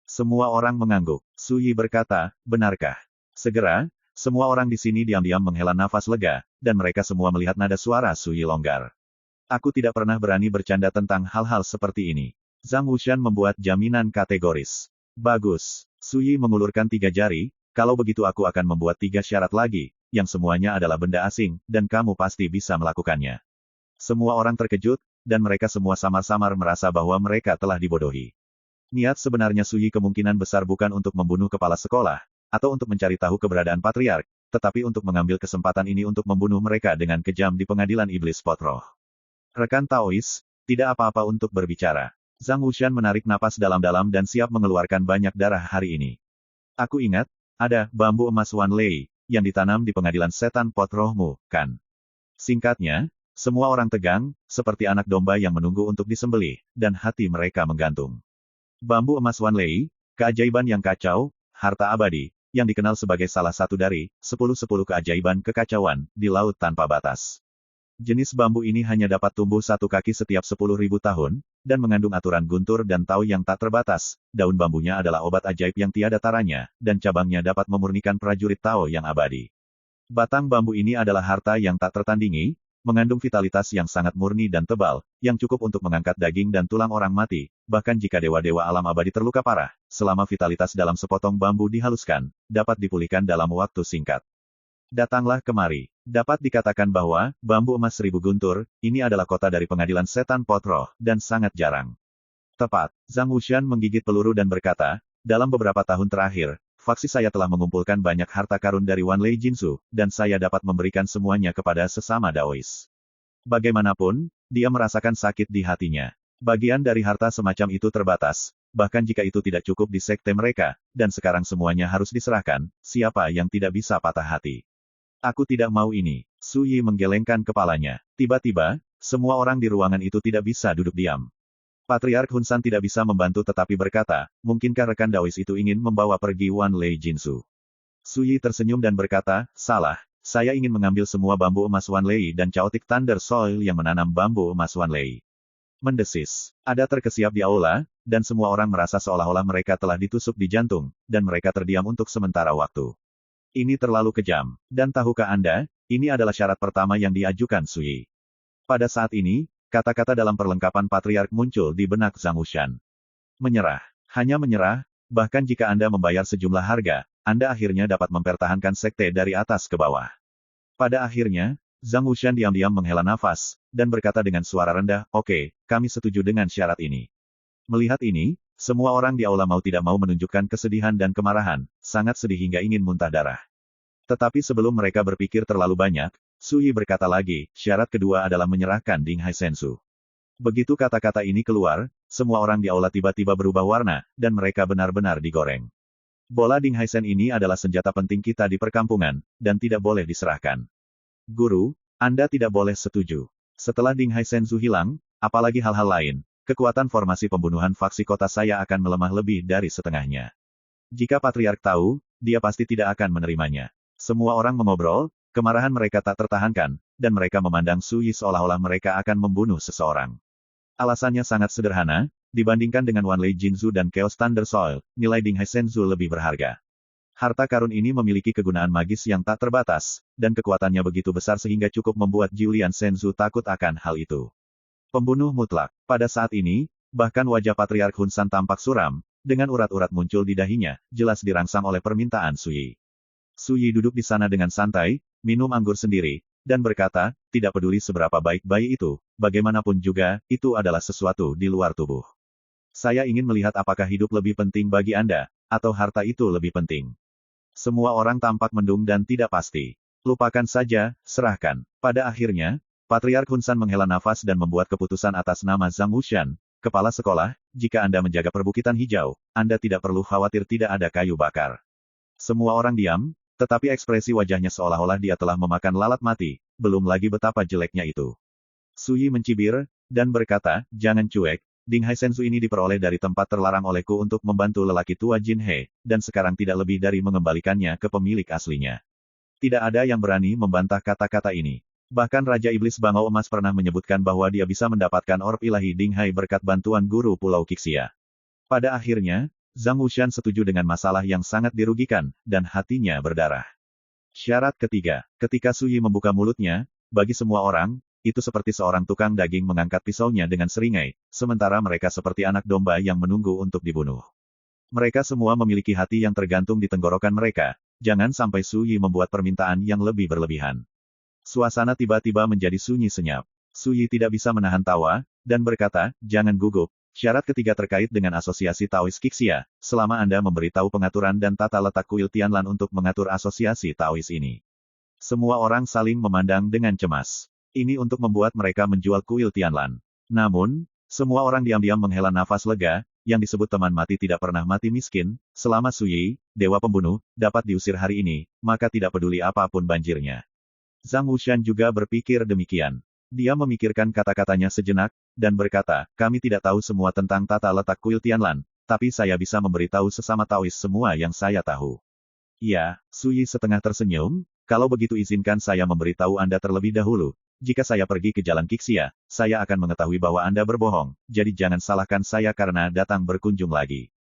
Semua orang mengangguk. Suyi berkata, benarkah? Segera, semua orang di sini diam-diam menghela nafas lega, dan mereka semua melihat nada suara Suyi longgar. Aku tidak pernah berani bercanda tentang hal-hal seperti ini. Zhang Wuxian membuat jaminan kategoris. Bagus. Suyi mengulurkan 3 jari, kalau begitu aku akan membuat 3 syarat lagi, yang semuanya adalah benda asing, dan kamu pasti bisa melakukannya. Semua orang terkejut, dan mereka semua samar-samar merasa bahwa mereka telah dibodohi. Niat sebenarnya Suyi kemungkinan besar bukan untuk membunuh kepala sekolah, atau untuk mencari tahu keberadaan patriark, tetapi untuk mengambil kesempatan ini untuk membunuh mereka dengan kejam di pengadilan iblis potroh. Rekan Taois, tidak apa-apa untuk berbicara. Zhang Wuxian menarik napas dalam-dalam dan siap mengeluarkan banyak darah hari ini. Aku ingat, ada bambu emas Wan Lei, yang ditanam di pengadilan setan potrohmu, kan? Singkatnya, semua orang tegang, seperti anak domba yang menunggu untuk disembelih, dan hati mereka menggantung. Bambu emas Wan Lei, keajaiban yang kacau, harta abadi, yang dikenal sebagai salah satu dari 10-10 keajaiban kekacauan di laut tanpa batas. Jenis bambu ini hanya dapat tumbuh 1 kaki setiap 10.000 tahun, dan mengandung aturan guntur dan Tao yang tak terbatas. Daun bambunya adalah obat ajaib yang tiada taranya, dan cabangnya dapat memurnikan prajurit Tao yang abadi. Batang bambu ini adalah harta yang tak tertandingi, mengandung vitalitas yang sangat murni dan tebal, yang cukup untuk mengangkat daging dan tulang orang mati, bahkan jika dewa-dewa alam abadi terluka parah, selama vitalitas dalam sepotong bambu dihaluskan, dapat dipulihkan dalam waktu singkat. Datanglah kemari. Dapat dikatakan bahwa, bambu emas 1000 guntur, ini adalah kota dari pengadilan setan potroh, dan sangat jarang. Tepat. Zhang Wuxian menggigit peluru dan berkata, dalam beberapa tahun terakhir, faksi saya telah mengumpulkan banyak harta karun dari Wan Lei Jinsu, dan saya dapat memberikan semuanya kepada sesama Daois. Bagaimanapun, dia merasakan sakit di hatinya. Bagian dari harta semacam itu terbatas, bahkan jika itu tidak cukup di sekte mereka, dan sekarang semuanya harus diserahkan, siapa yang tidak bisa patah hati? Aku tidak mau ini. Suyi menggelengkan kepalanya. Tiba-tiba, semua orang di ruangan itu tidak bisa duduk diam. Patriark Hun San tidak bisa membantu tetapi berkata, mungkinkah rekan Daois itu ingin membawa pergi Wan Lei Jinsu? Suyi tersenyum dan berkata, salah, saya ingin mengambil semua bambu emas Wan Lei dan Chaotic Thunder Soil yang menanam bambu emas Wan Lei. Mendesis. Ada terkesiap di aula, dan semua orang merasa seolah-olah mereka telah ditusuk di jantung, dan mereka terdiam untuk sementara waktu. Ini terlalu kejam. Dan tahukah Anda, ini adalah syarat pertama yang diajukan Suyi. Pada saat ini, kata-kata dalam perlengkapan patriark muncul di benak Zhang Wuxian. Menyerah. Hanya menyerah, bahkan jika Anda membayar sejumlah harga, Anda akhirnya dapat mempertahankan sekte dari atas ke bawah. Pada akhirnya, Zhang Wuxian diam-diam menghela nafas, dan berkata dengan suara rendah, oke, kami setuju dengan syarat ini. Melihat ini, semua orang di aula mau tidak mau menunjukkan kesedihan dan kemarahan, sangat sedih hingga ingin muntah darah. Tetapi sebelum mereka berpikir terlalu banyak, Suyi berkata lagi, syarat kedua adalah menyerahkan Ding Hai Sensu. Begitu kata-kata ini keluar, semua orang di aula tiba-tiba berubah warna, dan mereka benar-benar digoreng. Bola Ding Hai Sen ini adalah senjata penting kita di perkampungan, dan tidak boleh diserahkan. Guru, Anda tidak boleh setuju. Setelah Ding Hai Sensu hilang, apalagi hal-hal lain, kekuatan formasi pembunuhan faksi kota saya akan melemah lebih dari setengahnya. Jika Patriark tahu, dia pasti tidak akan menerimanya. Semua orang mengobrol, kemarahan mereka tak tertahankan, dan mereka memandang Suyi seolah-olah mereka akan membunuh seseorang. Alasannya sangat sederhana, dibandingkan dengan Wan Lei Jinsu dan Chaos Thunder Soil, nilai Ding Hai Sensu lebih berharga. Harta karun ini memiliki kegunaan magis yang tak terbatas, dan kekuatannya begitu besar sehingga cukup membuat Julian Senzu takut akan hal itu. Pembunuh mutlak. Pada saat ini, bahkan wajah Patriark Hun San tampak suram, dengan urat-urat muncul di dahinya, jelas dirangsang oleh permintaan Suyi. Su Yi duduk di sana dengan santai, minum anggur sendiri, dan berkata, tidak peduli seberapa baik bayi itu, bagaimanapun juga, itu adalah sesuatu di luar tubuh. Saya ingin melihat apakah hidup lebih penting bagi Anda, atau harta itu lebih penting. Semua orang tampak mendung dan tidak pasti. Lupakan saja, serahkan. Pada akhirnya, Patriark Hunsan menghela nafas dan membuat keputusan atas nama Zhang Wushan, kepala sekolah, jika Anda menjaga perbukitan hijau, Anda tidak perlu khawatir tidak ada kayu bakar. Semua orang diam, tetapi ekspresi wajahnya seolah-olah dia telah memakan lalat mati, belum lagi betapa jeleknya itu. Su Yi mencibir, dan berkata, jangan cuek, Ding Hai Senzu ini diperoleh dari tempat terlarang olehku untuk membantu lelaki tua Jin He, dan sekarang tidak lebih dari mengembalikannya ke pemilik aslinya. Tidak ada yang berani membantah kata-kata ini. Bahkan Raja Iblis Bangau Emas pernah menyebutkan bahwa dia bisa mendapatkan orb ilahi Ding Hai berkat bantuan guru Pulau Qixia. Pada akhirnya, Zhang Wushan setuju dengan masalah yang sangat dirugikan, dan hatinya berdarah. Syarat ketiga, ketika Su Yi membuka mulutnya, bagi semua orang, itu seperti seorang tukang daging mengangkat pisaunya dengan seringai, sementara mereka seperti anak domba yang menunggu untuk dibunuh. Mereka semua memiliki hati yang tergantung di tenggorokan mereka, jangan sampai Su Yi membuat permintaan yang lebih berlebihan. Suasana tiba-tiba menjadi sunyi senyap. Su Yi tidak bisa menahan tawa, dan berkata, jangan gugup. Syarat ketiga terkait dengan asosiasi Taois Qixia, selama Anda memberitahu pengaturan dan tata letak kuil Tianlan untuk mengatur asosiasi Taois ini. Semua orang saling memandang dengan cemas. Ini untuk membuat mereka menjual kuil Tianlan. Namun, semua orang diam-diam menghela nafas lega, yang disebut teman mati tidak pernah mati miskin, selama Su Yi, dewa pembunuh, dapat diusir hari ini, maka tidak peduli apapun banjirnya. Zhang Wushan juga berpikir demikian. Dia memikirkan kata-katanya sejenak, dan berkata, kami tidak tahu semua tentang tata letak kuil Tianlan, tapi saya bisa memberitahu sesama Taois semua yang saya tahu. Ya, Su Yi setengah tersenyum, kalau begitu izinkan saya memberitahu Anda terlebih dahulu. Jika saya pergi ke jalan Qixia, saya akan mengetahui bahwa Anda berbohong, jadi jangan salahkan saya karena datang berkunjung lagi.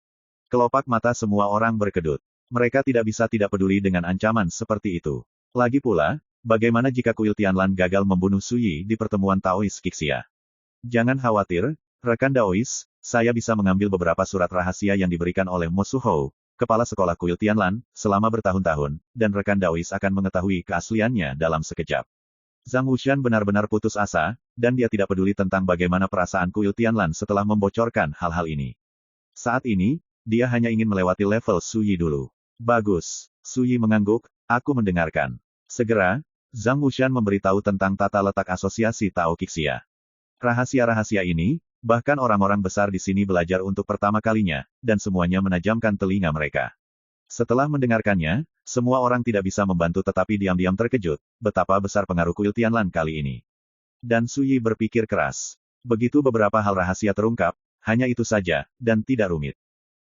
Kelopak mata semua orang berkedut. Mereka tidak bisa tidak peduli dengan ancaman seperti itu. Lagi pula, bagaimana jika kuil Tianlan gagal membunuh Su Yi di pertemuan Taois Qixia? Jangan khawatir, rekan Daois, saya bisa mengambil beberapa surat rahasia yang diberikan oleh Mo Suhou, kepala sekolah kuil Tianlan, selama bertahun-tahun, dan rekan Daois akan mengetahui keasliannya dalam sekejap. Zhang Wushan benar-benar putus asa, dan dia tidak peduli tentang bagaimana perasaan kuil Tianlan setelah membocorkan hal-hal ini. Saat ini, dia hanya ingin melewati level Su Yi dulu. Bagus. Su Yi mengangguk, aku mendengarkan. Segera, Zhang Wushan memberitahu tentang tata letak asosiasi Tao Qixia. Rahasia-rahasia ini, bahkan orang-orang besar di sini belajar untuk pertama kalinya, dan semuanya menajamkan telinga mereka. Setelah mendengarkannya, semua orang tidak bisa membantu tetapi diam-diam terkejut, betapa besar pengaruh kuil Tianlan kali ini. Dan Su Yi berpikir keras. Begitu beberapa hal rahasia terungkap, hanya itu saja, dan tidak rumit.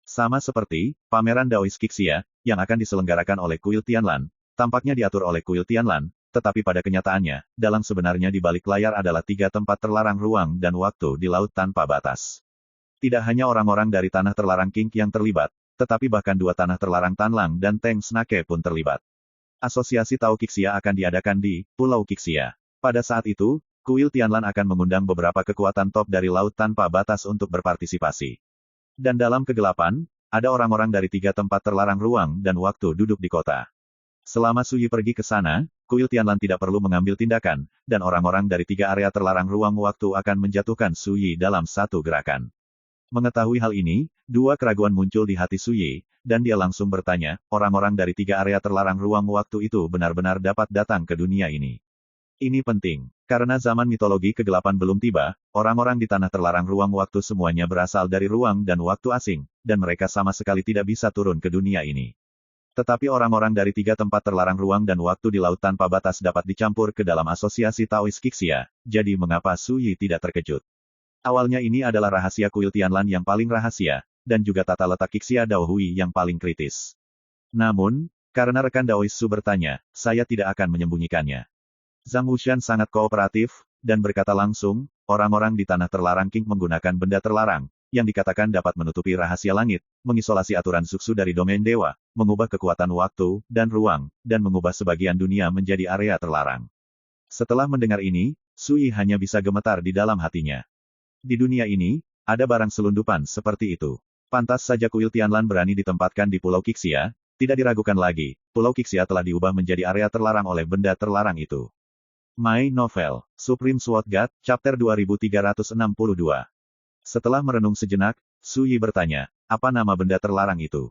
Sama seperti, pameran Daois Qixia, yang akan diselenggarakan oleh kuil Tianlan, tampaknya diatur oleh kuil Tianlan, tetapi pada kenyataannya, dalam sebenarnya di balik layar adalah 3 tempat terlarang ruang dan waktu di laut tanpa batas. Tidak hanya orang-orang dari tanah terlarang Qing yang terlibat, tetapi bahkan 2 tanah terlarang Tanlang dan Teng Snake pun terlibat. Asosiasi Tao Qixia akan diadakan di Pulau Qixia. Pada saat itu, kuil Tianlan akan mengundang beberapa kekuatan top dari laut tanpa batas untuk berpartisipasi. Dan dalam kegelapan, ada orang-orang dari 3 tempat terlarang ruang dan waktu duduk di kota. Selama Su Yi pergi ke sana, kuil Tianlan tidak perlu mengambil tindakan, dan orang-orang dari 3 area terlarang ruang waktu akan menjatuhkan Su Yi dalam satu gerakan. Mengetahui hal ini, 2 keraguan muncul di hati Su Yi, dan dia langsung bertanya, orang-orang dari 3 area terlarang ruang waktu itu benar-benar dapat datang ke dunia ini. Ini penting, karena zaman mitologi kegelapan belum tiba, orang-orang di tanah terlarang ruang waktu semuanya berasal dari ruang dan waktu asing, dan mereka sama sekali tidak bisa turun ke dunia ini. Tetapi orang-orang dari 3 tempat terlarang ruang dan waktu di laut tanpa batas dapat dicampur ke dalam asosiasi Taois Qixia, jadi mengapa Su Yi tidak terkejut? Awalnya ini adalah rahasia kuil Tianlan yang paling rahasia, dan juga tata letak Qixia Dao Hui yang paling kritis. Namun, karena rekan Daois Su bertanya, saya tidak akan menyembunyikannya. Zhang Wushan sangat kooperatif, dan berkata langsung, orang-orang di tanah terlarang Qing menggunakan benda terlarang, yang dikatakan dapat menutupi rahasia langit, mengisolasi aturan suksu dari domain dewa, mengubah kekuatan waktu dan ruang, dan mengubah sebagian dunia menjadi area terlarang. Setelah mendengar ini, Su Yi hanya bisa gemetar di dalam hatinya. Di dunia ini, ada barang selundupan seperti itu. Pantas saja kuil Tianlan berani ditempatkan di Pulau Qixia, tidak diragukan lagi, Pulau Qixia telah diubah menjadi area terlarang oleh benda terlarang itu. My Novel, Supreme Sword God, Chapter 2362. Setelah merenung sejenak, Su Yi bertanya, apa nama benda terlarang itu?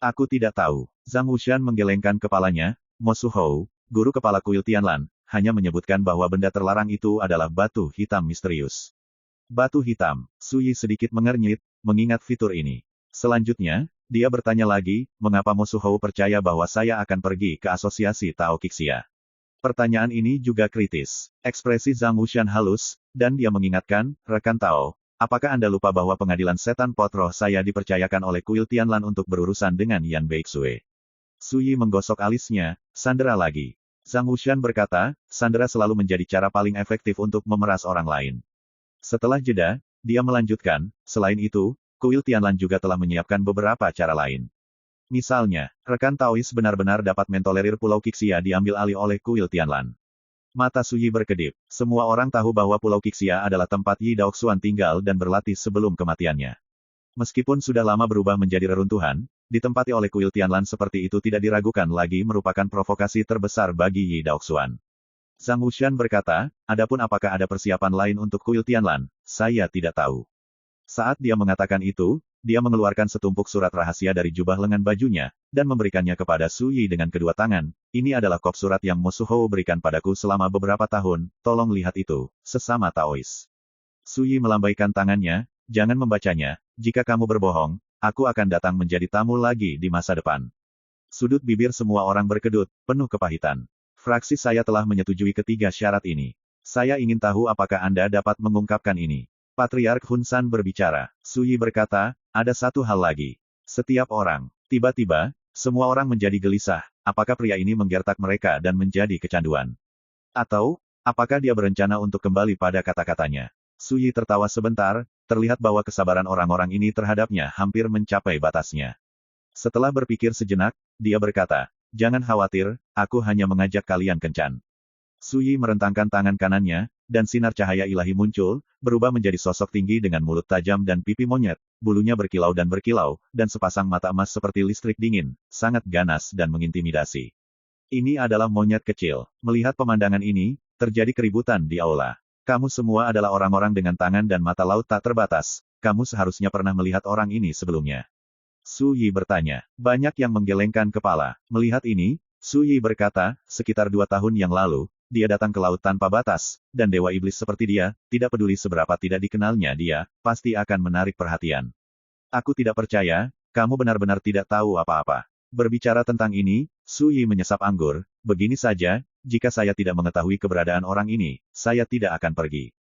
Aku tidak tahu. Zhang Wuxian menggelengkan kepalanya. Mo Su Hou, guru kepala kuil Tianlan, hanya menyebutkan bahwa benda terlarang itu adalah batu hitam misterius. Batu hitam. Su Yi sedikit mengernyit, mengingat fitur ini. Selanjutnya, dia bertanya lagi, mengapa Mo Su Hou percaya bahwa saya akan pergi ke asosiasi Tao Qixia? Pertanyaan ini juga kritis. Ekspresi Zhang Wuxian halus, dan dia mengingatkan, rekan Tao, apakah Anda lupa bahwa pengadilan setan pot roh saya dipercayakan oleh kuil Tianlan untuk berurusan dengan Yan Beixue? Su Yi menggosok alisnya, sandera lagi. Zhang Wuxian berkata, sandera selalu menjadi cara paling efektif untuk memeras orang lain. Setelah jeda, dia melanjutkan, selain itu, kuil Tianlan juga telah menyiapkan beberapa cara lain. Misalnya, rekan Taois benar-benar dapat mentolerir Pulau Qixia diambil alih oleh kuil Tianlan. Mata Su Yi berkedip. Semua orang tahu bahwa Pulau Qixia adalah tempat Yi Daoxuan tinggal dan berlatih sebelum kematiannya. Meskipun sudah lama berubah menjadi reruntuhan, ditempati oleh kuil Tianlan seperti itu tidak diragukan lagi merupakan provokasi terbesar bagi Yi Daoxuan. Zhang Wuxian berkata, adapun apakah ada persiapan lain untuk kuil Tianlan, saya tidak tahu. Saat dia mengatakan itu, dia mengeluarkan setumpuk surat rahasia dari jubah lengan bajunya, dan memberikannya kepada Su Yi dengan kedua tangan. Ini adalah kop surat yang Mo Su Hou berikan padaku selama beberapa tahun, tolong lihat itu, sesama Taois. Su Yi melambaikan tangannya, jangan membacanya, jika kamu berbohong, aku akan datang menjadi tamu lagi di masa depan. Sudut bibir semua orang berkedut, penuh kepahitan. Fraksi saya telah menyetujui ketiga syarat ini. Saya ingin tahu apakah Anda dapat mengungkapkan ini. Patriark Hun San berbicara. Su Yi berkata, ada satu hal lagi. Setiap orang. Tiba-tiba, semua orang menjadi gelisah. Apakah pria ini menggertak mereka dan menjadi kecanduan? Atau, apakah dia berencana untuk kembali pada kata-katanya? Su Yi tertawa sebentar, terlihat bahwa kesabaran orang-orang ini terhadapnya hampir mencapai batasnya. Setelah berpikir sejenak, dia berkata, jangan khawatir, aku hanya mengajak kalian kencan. Su Yi merentangkan tangan kanannya, dan sinar cahaya ilahi muncul, berubah menjadi sosok tinggi dengan mulut tajam dan pipi monyet, bulunya berkilau, dan sepasang mata emas seperti listrik dingin, sangat ganas dan mengintimidasi. Ini adalah monyet kecil. Melihat pemandangan ini, terjadi keributan di aula. Kamu semua adalah orang-orang dengan tangan dan mata laut tak terbatas, kamu seharusnya pernah melihat orang ini sebelumnya. Su Yi bertanya. Banyak yang menggelengkan kepala. Melihat ini, Su Yi berkata, sekitar 2 tahun yang lalu, dia datang ke laut tanpa batas, dan Dewa Iblis seperti dia, tidak peduli seberapa tidak dikenalnya dia, pasti akan menarik perhatian. Aku tidak percaya, kamu benar-benar tidak tahu apa-apa. Berbicara tentang ini, Su Yi menyesap anggur, begini saja, jika saya tidak mengetahui keberadaan orang ini, saya tidak akan pergi.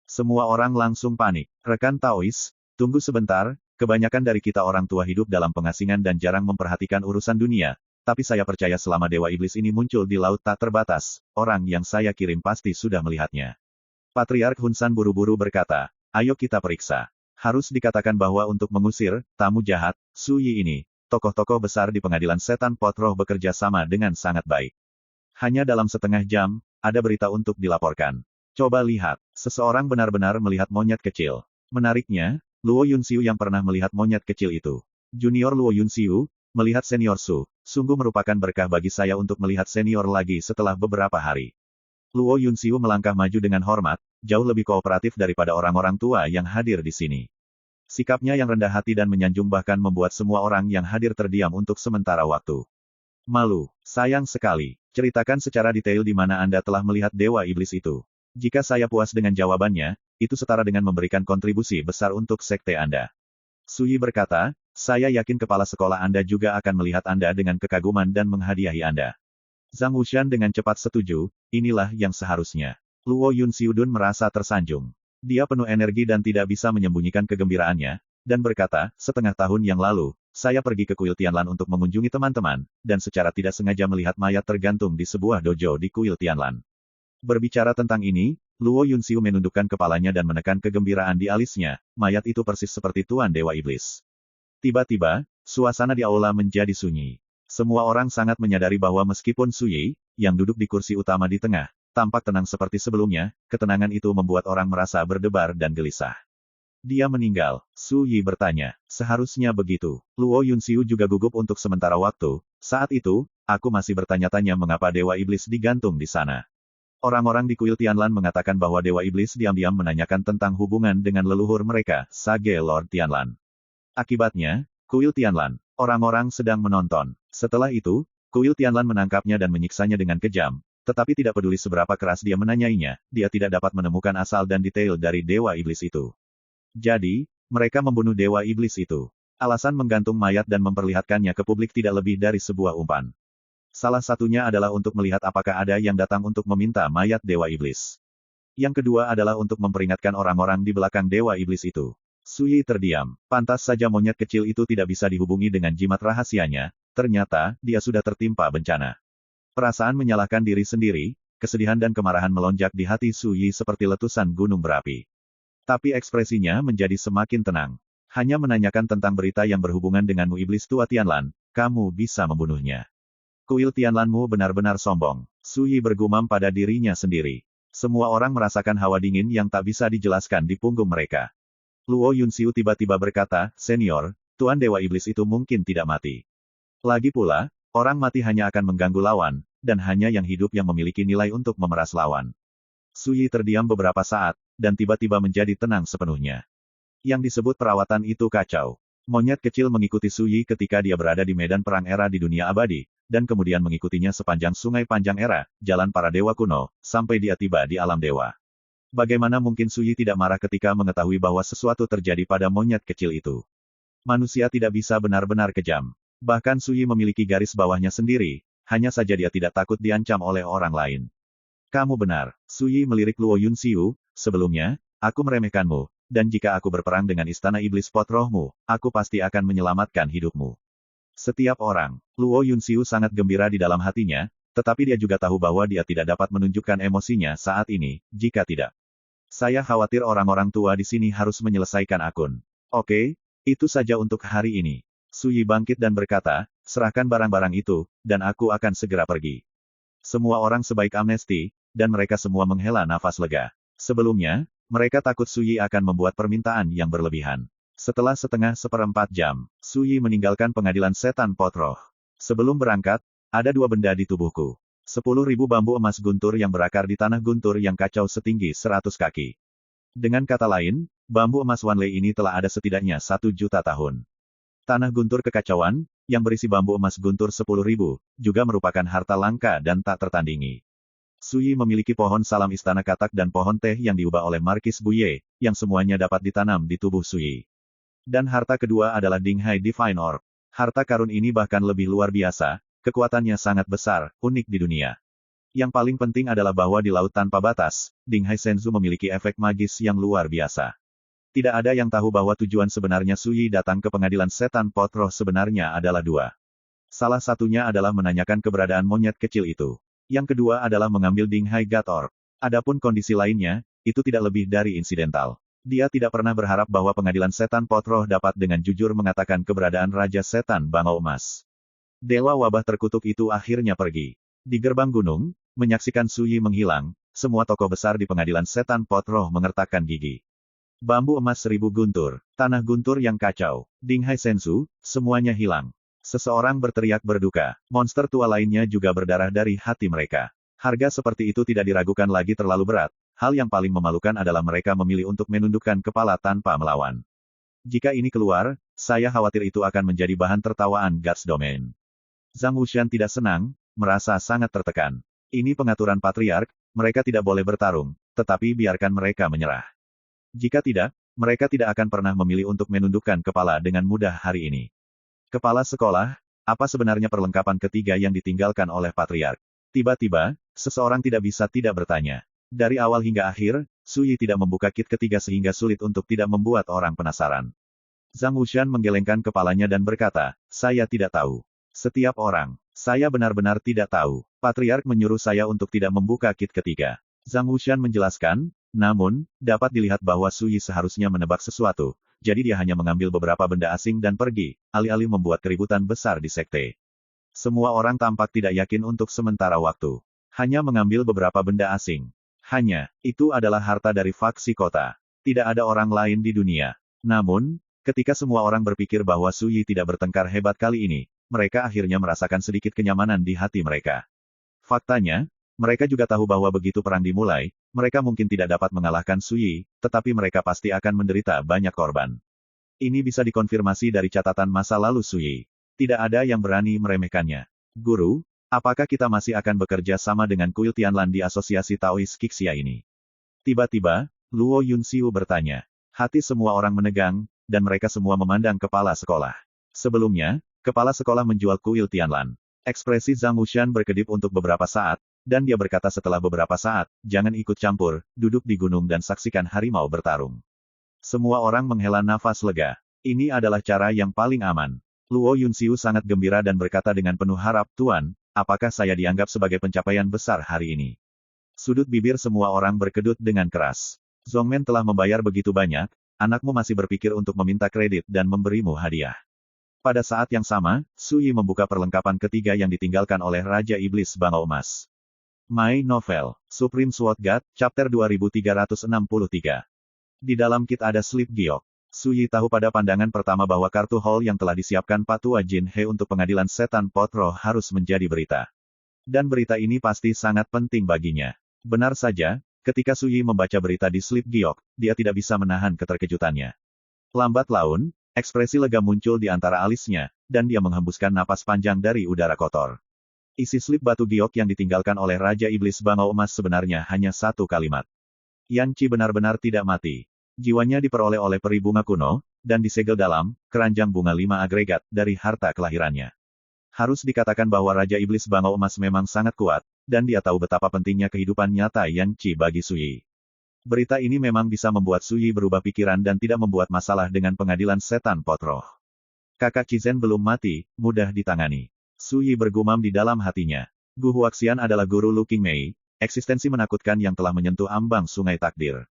Semua orang langsung panik. Rekan Taois, tunggu sebentar, kebanyakan dari kita orang tua hidup dalam pengasingan dan jarang memperhatikan urusan dunia. Tapi saya percaya selama Dewa Iblis ini muncul di laut tak terbatas, orang yang saya kirim pasti sudah melihatnya. Patriark Hun San buru-buru berkata, ayo kita periksa. Harus dikatakan bahwa untuk mengusir tamu jahat, Su Yi ini, tokoh-tokoh besar di pengadilan setan pot roh bekerja sama dengan sangat baik. Hanya dalam setengah jam, ada berita untuk dilaporkan. Coba lihat, seseorang benar-benar melihat monyet kecil. Menariknya, Luo Yunxiu yang pernah melihat monyet kecil itu. Junior Luo Yunxiu, melihat senior Su, sungguh merupakan berkah bagi saya untuk melihat senior lagi setelah beberapa hari. Luo Yunxiu melangkah maju dengan hormat, jauh lebih kooperatif daripada orang-orang tua yang hadir di sini. Sikapnya yang rendah hati dan menyanjung bahkan membuat semua orang yang hadir terdiam untuk sementara waktu. Malu, sayang sekali. Ceritakan secara detail di mana Anda telah melihat Dewa Iblis itu. Jika saya puas dengan jawabannya, itu setara dengan memberikan kontribusi besar untuk sekte Anda. Su Yi berkata, saya yakin kepala sekolah Anda juga akan melihat Anda dengan kekaguman dan menghadiahi Anda. Zhang Wuxian dengan cepat setuju, inilah yang seharusnya. Luo Yunxiudun merasa tersanjung. Dia penuh energi dan tidak bisa menyembunyikan kegembiraannya, dan berkata, setengah tahun yang lalu, saya pergi ke kuil Tianlan untuk mengunjungi teman-teman, dan secara tidak sengaja melihat mayat tergantung di sebuah dojo di kuil Tianlan. Berbicara tentang ini, Luo Yunxiu menundukkan kepalanya dan menekan kegembiraan di alisnya, mayat itu persis seperti Tuan Dewa Iblis. Tiba-tiba, suasana di aula menjadi sunyi. Semua orang sangat menyadari bahwa meskipun Su Yi, yang duduk di kursi utama di tengah, tampak tenang seperti sebelumnya, ketenangan itu membuat orang merasa berdebar dan gelisah. Dia meninggal. Su Yi bertanya, seharusnya begitu. Luo Yunxiu juga gugup untuk sementara waktu, Saat itu, aku masih bertanya-tanya mengapa Dewa Iblis digantung di sana. Orang-orang di kuil Tianlan mengatakan bahwa Dewa Iblis diam-diam menanyakan tentang hubungan dengan leluhur mereka, sage Lord Tianlan. Akibatnya, kuil Tianlan, orang-orang sedang menonton. Setelah itu, kuil Tianlan menangkapnya dan menyiksanya dengan kejam, tetapi tidak peduli seberapa keras dia menanyainya, dia tidak dapat menemukan asal dan detail dari Dewa Iblis itu. Jadi, mereka membunuh Dewa Iblis itu. Alasan menggantung mayat dan memperlihatkannya ke publik tidak lebih dari sebuah umpan. Salah satunya adalah untuk melihat apakah ada yang datang untuk meminta mayat Dewa Iblis. Yang kedua adalah untuk memperingatkan orang-orang di belakang Dewa Iblis itu. Suyi terdiam. Pantas saja monyet kecil itu tidak bisa dihubungi dengan jimat rahasianya, ternyata, dia sudah tertimpa bencana. Perasaan menyalahkan diri sendiri, kesedihan dan kemarahan melonjak di hati Suyi seperti letusan gunung berapi. Tapi ekspresinya menjadi semakin tenang. Hanya menanyakan tentang berita yang berhubungan denganmu iblis tua Tianlan, kamu bisa membunuhnya. Kuil Tianlanmu benar-benar sombong. Suyi bergumam pada dirinya sendiri. Semua orang merasakan hawa dingin yang tak bisa dijelaskan di punggung mereka. Luo Yunxiu tiba-tiba berkata, Senior, Tuan Dewa Iblis itu mungkin tidak mati. Lagi pula, orang mati hanya akan mengganggu lawan, dan hanya yang hidup yang memiliki nilai untuk memeras lawan. Suyi terdiam beberapa saat, dan tiba-tiba menjadi tenang sepenuhnya. Yang disebut perawatan itu kacau. Monyet kecil mengikuti Suyi ketika dia berada di medan perang era di dunia abadi, dan kemudian mengikutinya sepanjang sungai panjang era, jalan para dewa kuno, sampai dia tiba di alam dewa. Bagaimana mungkin Suyi tidak marah ketika mengetahui bahwa sesuatu terjadi pada monyet kecil itu? Manusia tidak bisa benar-benar kejam. Bahkan Suyi memiliki garis bawahnya sendiri, hanya saja dia tidak takut diancam oleh orang lain. Kamu benar, Suyi melirik Luo Yunxiu, sebelumnya, aku meremehkanmu, dan jika aku berperang dengan istana iblis pot rohmu, aku pasti akan menyelamatkan hidupmu. Setiap orang, Luo Yunxiu sangat gembira di dalam hatinya, tetapi dia juga tahu bahwa dia tidak dapat menunjukkan emosinya saat ini, jika tidak. Saya khawatir orang-orang tua di sini harus menyelesaikan akun. Oke, itu saja untuk hari ini. Suyi bangkit dan berkata, serahkan barang-barang itu, dan aku akan segera pergi. Semua orang sebaik amnesti, dan mereka semua menghela nafas lega. Sebelumnya, mereka takut Suyi akan membuat permintaan yang berlebihan. Setelah seperempat jam, Suyi meninggalkan pengadilan setan pot roh. Sebelum berangkat, ada dua benda di tubuhku. 10.000 bambu emas guntur yang berakar di tanah guntur yang kacau setinggi 100 kaki. Dengan kata lain, bambu emas Wanlei ini telah ada setidaknya 1 juta tahun. Tanah guntur kekacauan, yang berisi bambu emas guntur 10.000, juga merupakan harta langka dan tak tertandingi. Suyi memiliki pohon salam istana katak dan pohon teh yang diubah oleh Markis Buye, yang semuanya dapat ditanam di tubuh Suyi. Dan harta kedua adalah Dinghai Divine Orb. Harta karun ini bahkan lebih luar biasa, kekuatannya sangat besar, unik di dunia. Yang paling penting adalah bahwa di Laut Tanpa Batas, Dinghai Senzu memiliki efek magis yang luar biasa. Tidak ada yang tahu bahwa tujuan sebenarnya Suyi datang ke pengadilan setan pot roh sebenarnya adalah dua. Salah satunya adalah menanyakan keberadaan monyet kecil itu. Yang kedua adalah mengambil Dinghai God Orb. Adapun kondisi lainnya, itu tidak lebih dari insidental. Dia tidak pernah berharap bahwa pengadilan setan pot roh dapat dengan jujur mengatakan keberadaan Raja Setan Bangau Emas. Dewa wabah terkutuk itu akhirnya pergi. Di gerbang gunung, menyaksikan Suyi menghilang, semua tokoh besar di pengadilan setan pot roh mengertakkan gigi. Bambu emas 1000 guntur, tanah guntur yang kacau, Dinghai Senzu, semuanya hilang. Seseorang berteriak berduka. Monster tua lainnya juga berdarah dari hati mereka. Harga seperti itu tidak diragukan lagi terlalu berat. Hal yang paling memalukan adalah mereka memilih untuk menundukkan kepala tanpa melawan. Jika ini keluar, saya khawatir itu akan menjadi bahan tertawaan Guards Domain. Zhang Wushan tidak senang, merasa sangat tertekan. Ini pengaturan patriark, mereka tidak boleh bertarung, tetapi biarkan mereka menyerah. Jika tidak, mereka tidak akan pernah memilih untuk menundukkan kepala dengan mudah hari ini. Kepala sekolah, apa sebenarnya perlengkapan ketiga yang ditinggalkan oleh patriark? Tiba-tiba, seseorang tidak bisa tidak bertanya. Dari awal hingga akhir, Suyi tidak membuka kit ketiga sehingga sulit untuk tidak membuat orang penasaran. Zhang Wushan menggelengkan kepalanya dan berkata, saya tidak tahu. Setiap orang, saya benar-benar tidak tahu. Patriark menyuruh saya untuk tidak membuka kit ketiga. Zhang Wushan menjelaskan, namun, dapat dilihat bahwa Suyi seharusnya menebak sesuatu. Jadi dia hanya mengambil beberapa benda asing dan pergi, alih-alih membuat keributan besar di sekte. Semua orang tampak tidak yakin untuk sementara waktu. Hanya mengambil beberapa benda asing. Hanya, itu adalah harta dari faksi kota. Tidak ada orang lain di dunia. Namun, ketika semua orang berpikir bahwa Suyi tidak bertengkar hebat kali ini, mereka akhirnya merasakan sedikit kenyamanan di hati mereka. Faktanya, mereka juga tahu bahwa begitu perang dimulai, mereka mungkin tidak dapat mengalahkan Su Yi, tetapi mereka pasti akan menderita banyak korban. Ini bisa dikonfirmasi dari catatan masa lalu Su Yi. Tidak ada yang berani meremehkannya. Guru, apakah kita masih akan bekerja sama dengan kuil Tianlan di Asosiasi Taois Qixia ini? Tiba-tiba, Luo Yunxiu bertanya. Hati semua orang menegang, dan mereka semua memandang kepala sekolah. Sebelumnya, kepala sekolah menjual kuil Tianlan. Ekspresi Zhang Wushan berkedip untuk beberapa saat, dan dia berkata setelah beberapa saat, jangan ikut campur, duduk di gunung dan saksikan harimau bertarung. Semua orang menghela nafas lega. Ini adalah cara yang paling aman. Luo Yunxiu sangat gembira dan berkata dengan penuh harap, Tuan, apakah saya dianggap sebagai pencapaian besar hari ini? Sudut bibir semua orang berkedut dengan keras. Zhongmen telah membayar begitu banyak, anakmu masih berpikir untuk meminta kredit dan memberimu hadiah. Pada saat yang sama, Su Yi membuka perlengkapan ketiga yang ditinggalkan oleh Raja Iblis Bangau Emas. My Novel, Supreme Sword God, Chapter 2363. Di dalam kit ada slip giok. Su Yi tahu pada pandangan pertama bahwa kartu haul yang telah disiapkan Patua Jin He untuk pengadilan setan pot roh harus menjadi berita. Dan berita ini pasti sangat penting baginya. Benar saja, ketika Su Yi membaca berita di slip giok, dia tidak bisa menahan keterkejutannya. Lambat laun, ekspresi lega muncul di antara alisnya, dan dia menghembuskan napas panjang dari udara kotor. Isi slip batu giok yang ditinggalkan oleh Raja Iblis Bangau Emas sebenarnya hanya satu kalimat. Yan Qi benar-benar tidak mati. Jiwanya diperoleh oleh peri bunga kuno, dan disegel dalam keranjang bunga 5 agregat dari harta kelahirannya. Harus dikatakan bahwa Raja Iblis Bangau Emas memang sangat kuat, dan dia tahu betapa pentingnya kehidupan nyata Yan Qi bagi Su Yi. Berita ini memang bisa membuat Su Yi berubah pikiran dan tidak membuat masalah dengan pengadilan setan pot roh. Kakak Qizen belum mati, mudah ditangani. Su Yi bergumam di dalam hatinya. Gu Huaxian adalah guru Lu Qingmei, eksistensi menakutkan yang telah menyentuh ambang sungai takdir.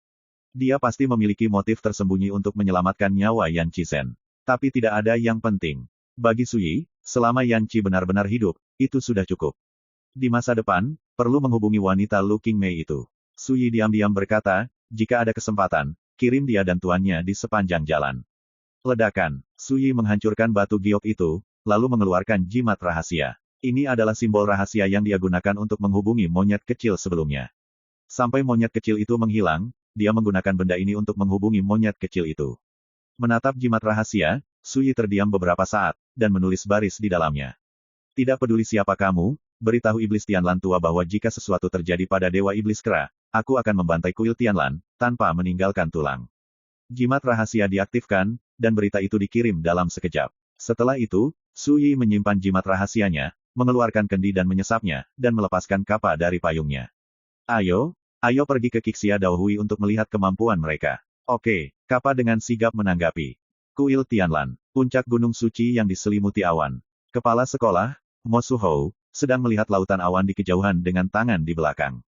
Dia pasti memiliki motif tersembunyi untuk menyelamatkan nyawa Yan Qizen. Tapi tidak ada yang penting. Bagi Su Yi, selama Yan Qi benar-benar hidup, itu sudah cukup. Di masa depan, perlu menghubungi wanita Lu Qingmei itu. Su Yi diam-diam berkata, jika ada kesempatan, kirim dia dan tuannya di sepanjang jalan. Ledakan. Su Yi menghancurkan batu giok itu, lalu mengeluarkan jimat rahasia. Ini adalah simbol rahasia yang dia gunakan untuk menghubungi monyet kecil sebelumnya. Sampai monyet kecil itu menghilang, dia menggunakan benda ini untuk menghubungi monyet kecil itu. Menatap jimat rahasia, Su Yi terdiam beberapa saat, dan menulis baris di dalamnya. Tidak peduli siapa kamu, beritahu Iblis Tianlan tua bahwa jika sesuatu terjadi pada Dewa Iblis Kera, aku akan membantai kuil Tianlan, tanpa meninggalkan tulang. Jimat rahasia diaktifkan, dan berita itu dikirim dalam sekejap. Setelah itu, Su Yi menyimpan jimat rahasianya, mengeluarkan kendi dan menyesapnya, dan melepaskan kapa dari payungnya. Ayo pergi ke Qixia Daohui untuk melihat kemampuan mereka. Oke, kapa dengan sigap menanggapi. Kuil Tianlan, puncak gunung suci yang diselimuti awan. Kepala sekolah, Mo Suhou, sedang melihat lautan awan di kejauhan dengan tangan di belakang.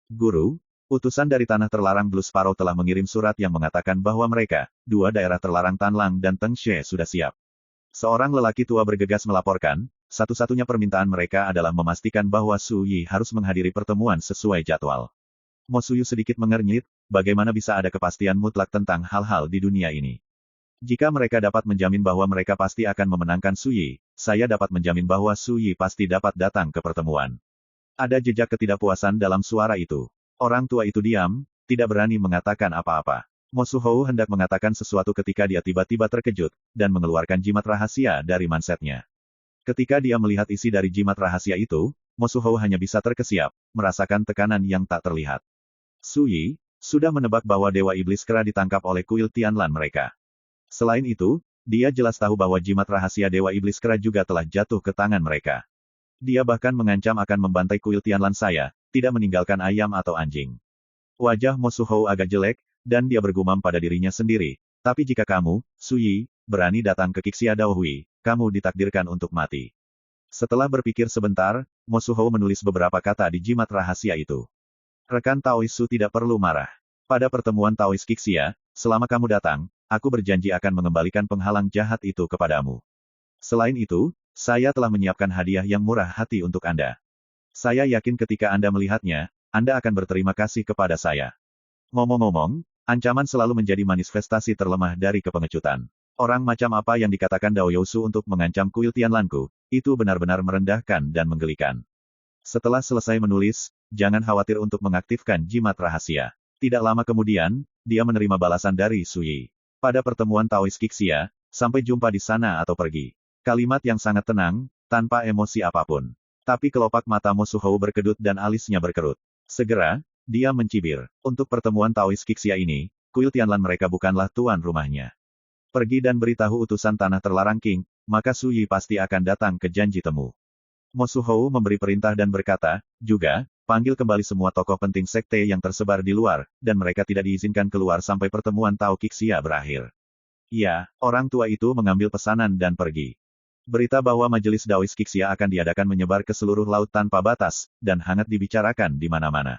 Guru, utusan dari tanah terlarang Blue Sparrow telah mengirim surat yang mengatakan bahwa mereka, dua daerah terlarang Tanlang dan Tengshe sudah siap. Seorang lelaki tua bergegas melaporkan, satu-satunya permintaan mereka adalah memastikan bahwa Su Yi harus menghadiri pertemuan sesuai jadwal. Mo Suyu sedikit mengernyit, bagaimana bisa ada kepastian mutlak tentang hal-hal di dunia ini. Jika mereka dapat menjamin bahwa mereka pasti akan memenangkan Su Yi, saya dapat menjamin bahwa Su Yi pasti dapat datang ke pertemuan. Ada jejak ketidakpuasan dalam suara itu. Orang tua itu diam, tidak berani mengatakan apa-apa. Mo Suhou hendak mengatakan sesuatu ketika dia tiba-tiba terkejut, dan mengeluarkan jimat rahasia dari mansetnya. Ketika dia melihat isi dari jimat rahasia itu, Mo Suhou hanya bisa terkesiap, merasakan tekanan yang tak terlihat. Su Yi sudah menebak bahwa Dewa Iblis Kera ditangkap oleh kuil Tianlan mereka. Selain itu, dia jelas tahu bahwa jimat rahasia Dewa Iblis Kera juga telah jatuh ke tangan mereka. Dia bahkan mengancam akan membantai kuil Tianlan saya, tidak meninggalkan ayam atau anjing. Wajah Mo Suhou agak jelek, dan dia bergumam pada dirinya sendiri. Tapi jika kamu, Su Yi, berani datang ke Qixia Daohui, kamu ditakdirkan untuk mati. Setelah berpikir sebentar, Mo Suhou menulis beberapa kata di jimat rahasia itu. Rekan Taois Su tidak perlu marah. Pada pertemuan Taois Qixia, selama kamu datang, aku berjanji akan mengembalikan penghalang jahat itu kepadamu. Selain itu, saya telah menyiapkan hadiah yang murah hati untuk Anda. Saya yakin ketika Anda melihatnya, Anda akan berterima kasih kepada saya. Ngomong-ngomong, ancaman selalu menjadi manifestasi terlemah dari kepengecutan. Orang macam apa yang dikatakan Dao Yousu untuk mengancam kuil Tianlanku, itu benar-benar merendahkan dan menggelikan. Setelah selesai menulis, jangan khawatir untuk mengaktifkan jimat rahasia. Tidak lama kemudian, dia menerima balasan dari Su Yi. Pada pertemuan Taois Kixia, sampai jumpa di sana atau pergi. Kalimat yang sangat tenang, tanpa emosi apapun. Tapi kelopak mata Mo Suhou berkedut dan alisnya berkerut. Segera, dia mencibir. Untuk pertemuan Taois Kixia ini, kuil Tianlan mereka bukanlah tuan rumahnya. Pergi dan beritahu utusan tanah terlarang King, maka Su Yi pasti akan datang ke janji temu. Mo Suhou memberi perintah dan berkata, juga, panggil kembali semua tokoh penting sekte yang tersebar di luar, dan mereka tidak diizinkan keluar sampai pertemuan Tao Kixia berakhir. Ya, orang tua itu mengambil pesanan dan pergi. Berita bahwa majelis Daois Kixia akan diadakan menyebar ke seluruh laut tanpa batas, dan hangat dibicarakan di mana-mana.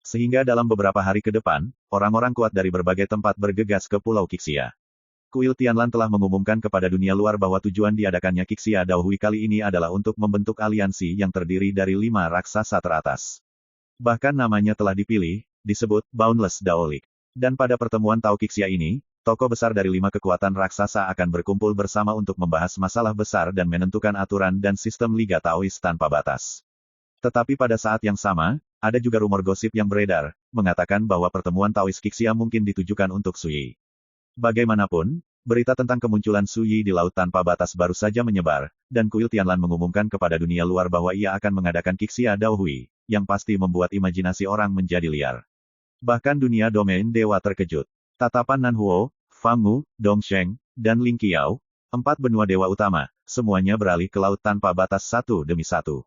Sehingga dalam beberapa hari ke depan, orang-orang kuat dari berbagai tempat bergegas ke Pulau Kixia. Kuil Tianlan telah mengumumkan kepada dunia luar bahwa tujuan diadakannya Kixia Daohui kali ini adalah untuk membentuk aliansi yang terdiri dari 5 raksasa teratas. Bahkan namanya telah dipilih, disebut Boundless Dao League. Dan pada pertemuan Tao Kixia ini, tokoh besar dari 5 kekuatan raksasa akan berkumpul bersama untuk membahas masalah besar dan menentukan aturan dan sistem Liga Taois tanpa batas. Tetapi pada saat yang sama, ada juga rumor gosip yang beredar, mengatakan bahwa pertemuan Taois Kixia mungkin ditujukan untuk Su Yi. Bagaimanapun, berita tentang kemunculan Su Yi di Laut Tanpa Batas baru saja menyebar, dan kuil Tianlan mengumumkan kepada dunia luar bahwa ia akan mengadakan Kixia Daohui, yang pasti membuat imajinasi orang menjadi liar. Bahkan dunia domain dewa terkejut. Tatapan Nan Huo, Fang Mu, Dong Sheng, dan Ling Qiao, 4 benua dewa utama, semuanya beralih ke Laut Tanpa Batas satu demi satu.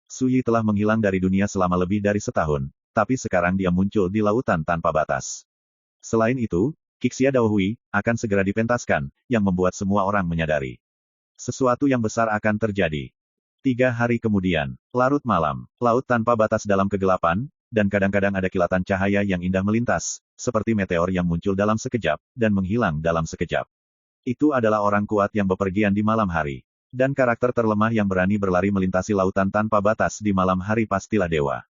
Su Yi telah menghilang dari dunia selama lebih dari setahun, tapi sekarang dia muncul di Lautan Tanpa Batas. Selain itu, Kixia Daohui akan segera dipentaskan, yang membuat semua orang menyadari. Sesuatu yang besar akan terjadi. 3 hari kemudian, larut malam, laut tanpa batas dalam kegelapan, dan kadang-kadang ada kilatan cahaya yang indah melintas, seperti meteor yang muncul dalam sekejap, dan menghilang dalam sekejap. Itu adalah orang kuat yang bepergian di malam hari. Dan karakter terlemah yang berani berlari melintasi lautan tanpa batas di malam hari pastilah dewa.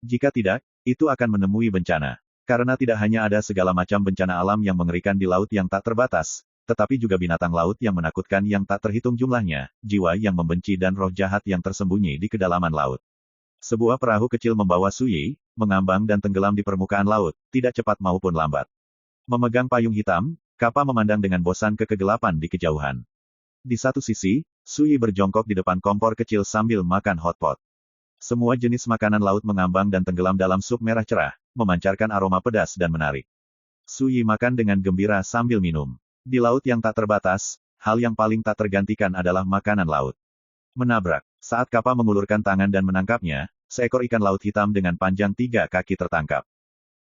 Jika tidak, itu akan menemui bencana. Karena tidak hanya ada segala macam bencana alam yang mengerikan di laut yang tak terbatas, tetapi juga binatang laut yang menakutkan yang tak terhitung jumlahnya, jiwa yang membenci dan roh jahat yang tersembunyi di kedalaman laut. Sebuah perahu kecil membawa Su Yi, mengambang dan tenggelam di permukaan laut, tidak cepat maupun lambat. Memegang payung hitam, kapal memandang dengan bosan ke kegelapan di kejauhan. Di satu sisi, Su Yi berjongkok di depan kompor kecil sambil makan hotpot. Semua jenis makanan laut mengambang dan tenggelam dalam sup merah cerah, memancarkan aroma pedas dan menarik. Su Yi makan dengan gembira sambil minum. Di laut yang tak terbatas, hal yang paling tak tergantikan adalah makanan laut. Menabrak. Saat kapal mengulurkan tangan dan menangkapnya, seekor ikan laut hitam dengan panjang 3 kaki tertangkap.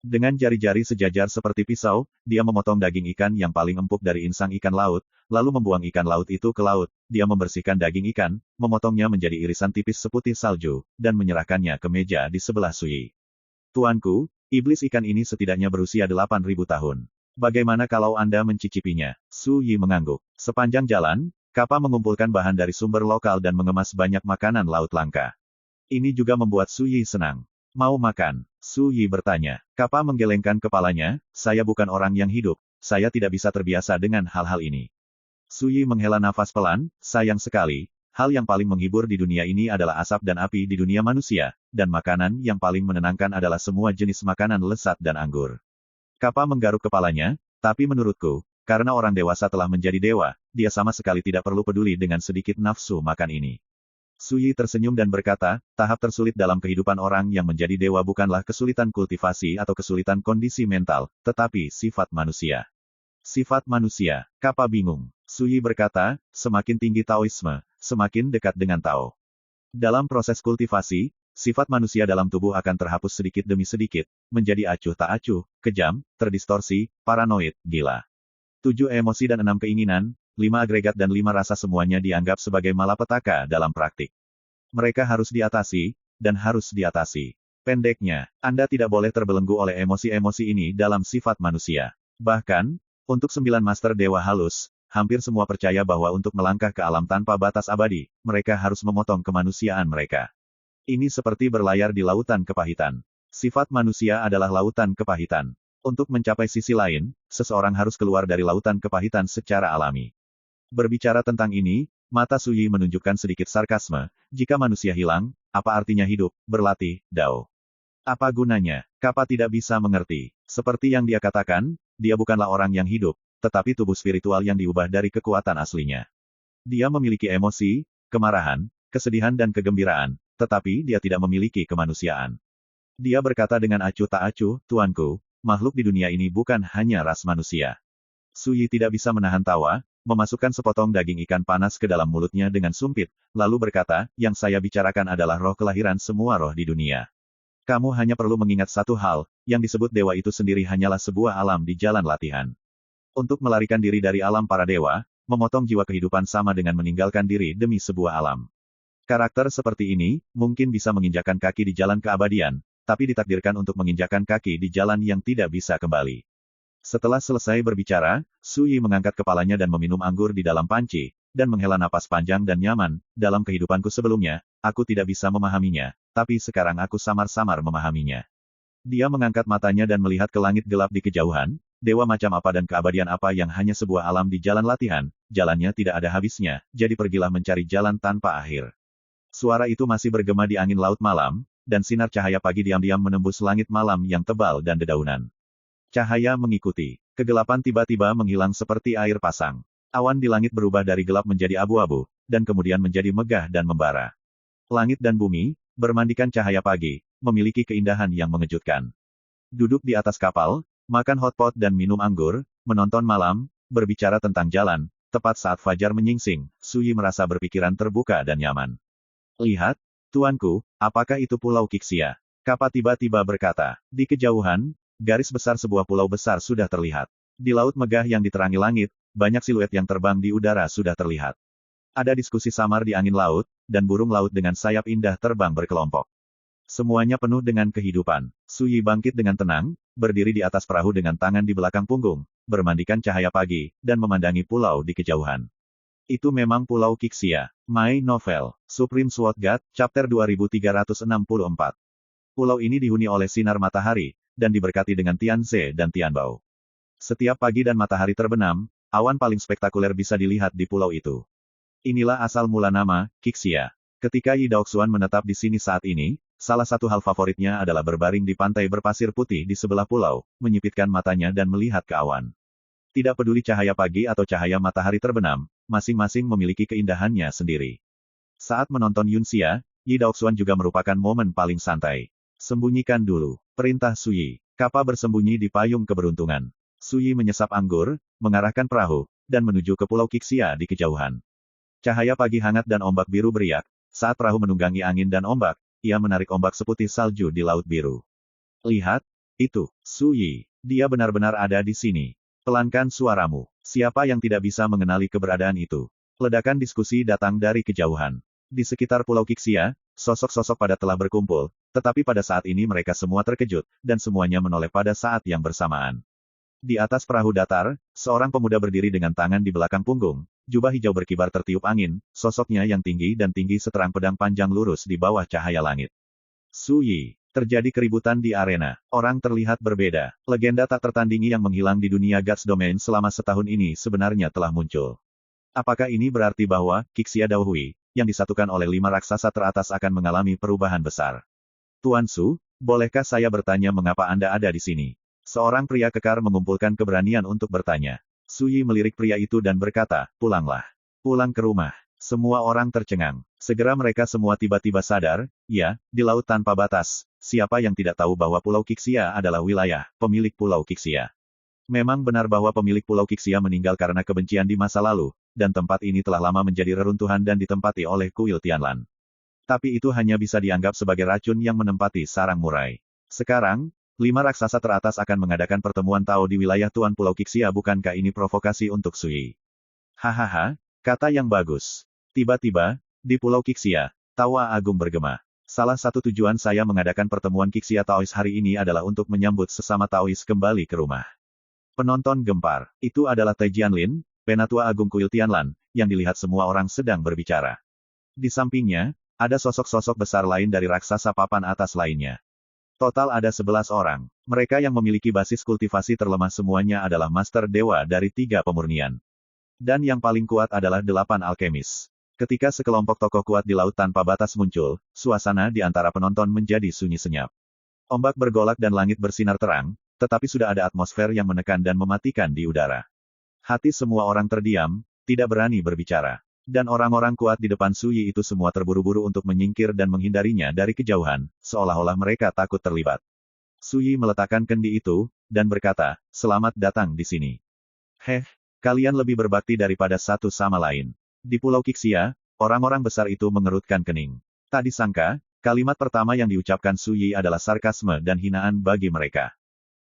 Dengan jari-jari sejajar seperti pisau, dia memotong daging ikan yang paling empuk dari insang ikan laut, lalu membuang ikan laut itu ke laut. Dia membersihkan daging ikan, memotongnya menjadi irisan tipis seputih salju, dan menyerahkannya ke meja di sebelah Su Yi. Tuanku, iblis ikan ini setidaknya berusia 8.000 tahun. Bagaimana kalau Anda mencicipinya? Su Yi mengangguk. Sepanjang jalan, kapal mengumpulkan bahan dari sumber lokal dan mengemas banyak makanan laut langka. Ini juga membuat Su Yi senang. Mau makan? Su Yi bertanya. Kapal menggelengkan kepalanya, saya bukan orang yang hidup, saya tidak bisa terbiasa dengan hal-hal ini. Su Yi menghela nafas pelan, sayang sekali, hal yang paling menghibur di dunia ini adalah asap dan api di dunia manusia, dan makanan yang paling menenangkan adalah semua jenis makanan lesat dan anggur. Kapal menggaruk kepalanya, tapi menurutku, karena orang dewasa telah menjadi dewa, dia sama sekali tidak perlu peduli dengan sedikit nafsu makan ini. Su Yi tersenyum dan berkata, tahap tersulit dalam kehidupan orang yang menjadi dewa bukanlah kesulitan kultivasi atau kesulitan kondisi mental, tetapi sifat manusia. Sifat manusia. Kapal bingung. Su Yi berkata, semakin tinggi Taoisme, semakin dekat dengan Tao. Dalam proses kultivasi, sifat manusia dalam tubuh akan terhapus sedikit demi sedikit, menjadi acuh tak acuh, kejam, terdistorsi, paranoid, gila. 7 emosi dan 6 keinginan, 5 agregat dan 5 rasa semuanya dianggap sebagai malapetaka dalam praktik. Mereka harus diatasi, dan harus diatasi. Pendeknya, Anda tidak boleh terbelenggu oleh emosi-emosi ini dalam sifat manusia. Bahkan, untuk 9 master dewa halus, hampir semua percaya bahwa untuk melangkah ke alam tanpa batas abadi, mereka harus memotong kemanusiaan mereka. Ini seperti berlayar di lautan kepahitan. Sifat manusia adalah lautan kepahitan. Untuk mencapai sisi lain, seseorang harus keluar dari lautan kepahitan secara alami. Berbicara tentang ini, mata Suyi menunjukkan sedikit sarkasme, jika manusia hilang, apa artinya hidup, berlatih, Dao? Apa gunanya? Kappa tidak bisa mengerti. Seperti yang dia katakan, dia bukanlah orang yang hidup, tetapi tubuh spiritual yang diubah dari kekuatan aslinya. Dia memiliki emosi, kemarahan, kesedihan dan kegembiraan, tetapi dia tidak memiliki kemanusiaan. Dia berkata dengan acuh tak acuh, Tuanku, makhluk di dunia ini bukan hanya ras manusia. Suyi tidak bisa menahan tawa, memasukkan sepotong daging ikan panas ke dalam mulutnya dengan sumpit, lalu berkata, yang saya bicarakan adalah roh kelahiran semua roh di dunia. Kamu hanya perlu mengingat satu hal, yang disebut dewa itu sendiri hanyalah sebuah alam di jalan latihan. Untuk melarikan diri dari alam para dewa, memotong jiwa kehidupan sama dengan meninggalkan diri demi sebuah alam. Karakter seperti ini, mungkin bisa menginjakan kaki di jalan keabadian, tapi ditakdirkan untuk menginjakan kaki di jalan yang tidak bisa kembali. Setelah selesai berbicara, Suyi mengangkat kepalanya dan meminum anggur di dalam panci, dan menghela napas panjang dan nyaman. Dalam kehidupanku sebelumnya, aku tidak bisa memahaminya, tapi sekarang aku samar-samar memahaminya. Dia mengangkat matanya dan melihat ke langit gelap di kejauhan, dewa macam apa dan keabadian apa yang hanya sebuah alam di jalan latihan, jalannya tidak ada habisnya, jadi pergilah mencari jalan tanpa akhir. Suara itu masih bergema di angin laut malam, dan sinar cahaya pagi diam-diam menembus langit malam yang tebal dan dedaunan. Cahaya mengikuti. Kegelapan tiba-tiba menghilang seperti air pasang. Awan di langit berubah dari gelap menjadi abu-abu, dan kemudian menjadi megah dan membara. Langit dan bumi, bermandikan cahaya pagi, memiliki keindahan yang mengejutkan. Duduk di atas kapal, makan hotpot dan minum anggur, menonton malam, berbicara tentang jalan, tepat saat fajar menyingsing, Suyi merasa berpikiran terbuka dan nyaman. Lihat, Tuanku, apakah itu Pulau Kixia? Kappa tiba-tiba berkata, di kejauhan, garis besar sebuah pulau besar sudah terlihat. Di laut megah yang diterangi langit, banyak siluet yang terbang di udara sudah terlihat. Ada diskusi samar di angin laut, dan burung laut dengan sayap indah terbang berkelompok. Semuanya penuh dengan kehidupan. Suyi bangkit dengan tenang, berdiri di atas perahu dengan tangan di belakang punggung, bermandikan cahaya pagi, dan memandangi pulau di kejauhan. Itu memang Pulau Kixia. My Novel, Supreme Sword God, Chapter 2364. Pulau ini dihuni oleh sinar matahari, dan diberkati dengan Tianze dan Tianbao. Setiap pagi dan matahari terbenam, awan paling spektakuler bisa dilihat di pulau itu. Inilah asal mula nama, Kixia. Ketika Yi Daoxuan menetap di sini saat ini, salah satu hal favoritnya adalah berbaring di pantai berpasir putih di sebelah pulau, menyipitkan matanya dan melihat ke awan. Tidak peduli cahaya pagi atau cahaya matahari terbenam, masing-masing memiliki keindahannya sendiri. Saat menonton Yunxia, Yi Daoxuan juga merupakan momen paling santai. Sembunyikan dulu. Perintah Suyi. Kappa bersembunyi di payung keberuntungan. Suyi menyesap anggur, mengarahkan perahu, dan menuju ke Pulau Kixia di kejauhan. Cahaya pagi hangat dan ombak biru beriak. Saat perahu menunggangi angin dan ombak, ia menarik ombak seputih salju di laut biru. Lihat, itu, Suyi. Dia benar-benar ada di sini. Pelankan suaramu. Siapa yang tidak bisa mengenali keberadaan itu? Ledakan diskusi datang dari kejauhan. Di sekitar Pulau Kixia, sosok-sosok padat telah berkumpul, tetapi pada saat ini mereka semua terkejut, dan semuanya menoleh pada saat yang bersamaan. Di atas perahu datar, seorang pemuda berdiri dengan tangan di belakang punggung, jubah hijau berkibar tertiup angin, sosoknya yang tinggi dan tinggi seterang pedang panjang lurus di bawah cahaya langit. Suyi. Terjadi keributan di arena. Orang terlihat berbeda. Legenda tak tertandingi yang menghilang di dunia Gods Domain selama setahun ini sebenarnya telah muncul. Apakah ini berarti bahwa, Kixia Daohui, yang disatukan oleh 5 raksasa teratas akan mengalami perubahan besar? Tuan Su, bolehkah saya bertanya mengapa Anda ada di sini? Seorang pria kekar mengumpulkan keberanian untuk bertanya. Suyi melirik pria itu dan berkata, pulanglah. Pulang ke rumah. Semua orang tercengang. Segera mereka semua tiba-tiba sadar, ya, di laut tanpa batas, siapa yang tidak tahu bahwa Pulau Kixia adalah wilayah pemilik Pulau Kixia. Memang benar bahwa pemilik Pulau Kixia meninggal karena kebencian di masa lalu, dan tempat ini telah lama menjadi reruntuhan dan ditempati oleh kuil Tianlan. Tapi itu hanya bisa dianggap sebagai racun yang menempati sarang murai. Sekarang, 5 raksasa teratas akan mengadakan pertemuan Tao di wilayah Tuan Pulau Kixia. Bukankah ini provokasi untuk Suyi? Hahaha, kata yang bagus. Tiba-tiba, di Pulau Kixia, tawa agung bergema. Salah satu tujuan saya mengadakan pertemuan Kixia Taois hari ini adalah untuk menyambut sesama Taois kembali ke rumah. Penonton gempar. Itu adalah Tai Jianlin, Penatua Agung Kuil Tianlan, yang dilihat semua orang sedang berbicara. Di sampingnya, ada sosok-sosok besar lain dari raksasa papan atas lainnya. Total ada 11 orang. Mereka yang memiliki basis kultivasi terlemah semuanya adalah Master Dewa dari 3 pemurnian. Dan yang paling kuat adalah 8 alkemis. Ketika sekelompok tokoh kuat di Laut Tanpa Batas muncul, suasana di antara penonton menjadi sunyi senyap. Ombak bergolak dan langit bersinar terang, tetapi sudah ada atmosfer yang menekan dan mematikan di udara. Hati semua orang terdiam, tidak berani berbicara. Dan orang-orang kuat di depan Suyi itu semua terburu-buru untuk menyingkir dan menghindarinya dari kejauhan, seolah-olah mereka takut terlibat. Suyi meletakkan kendi itu, dan berkata, "Selamat datang di sini. Heh, kalian lebih berbakti daripada satu sama lain." Di Pulau Qixia, orang-orang besar itu mengerutkan kening. Tak disangka, kalimat pertama yang diucapkan Suyi adalah sarkasme dan hinaan bagi mereka.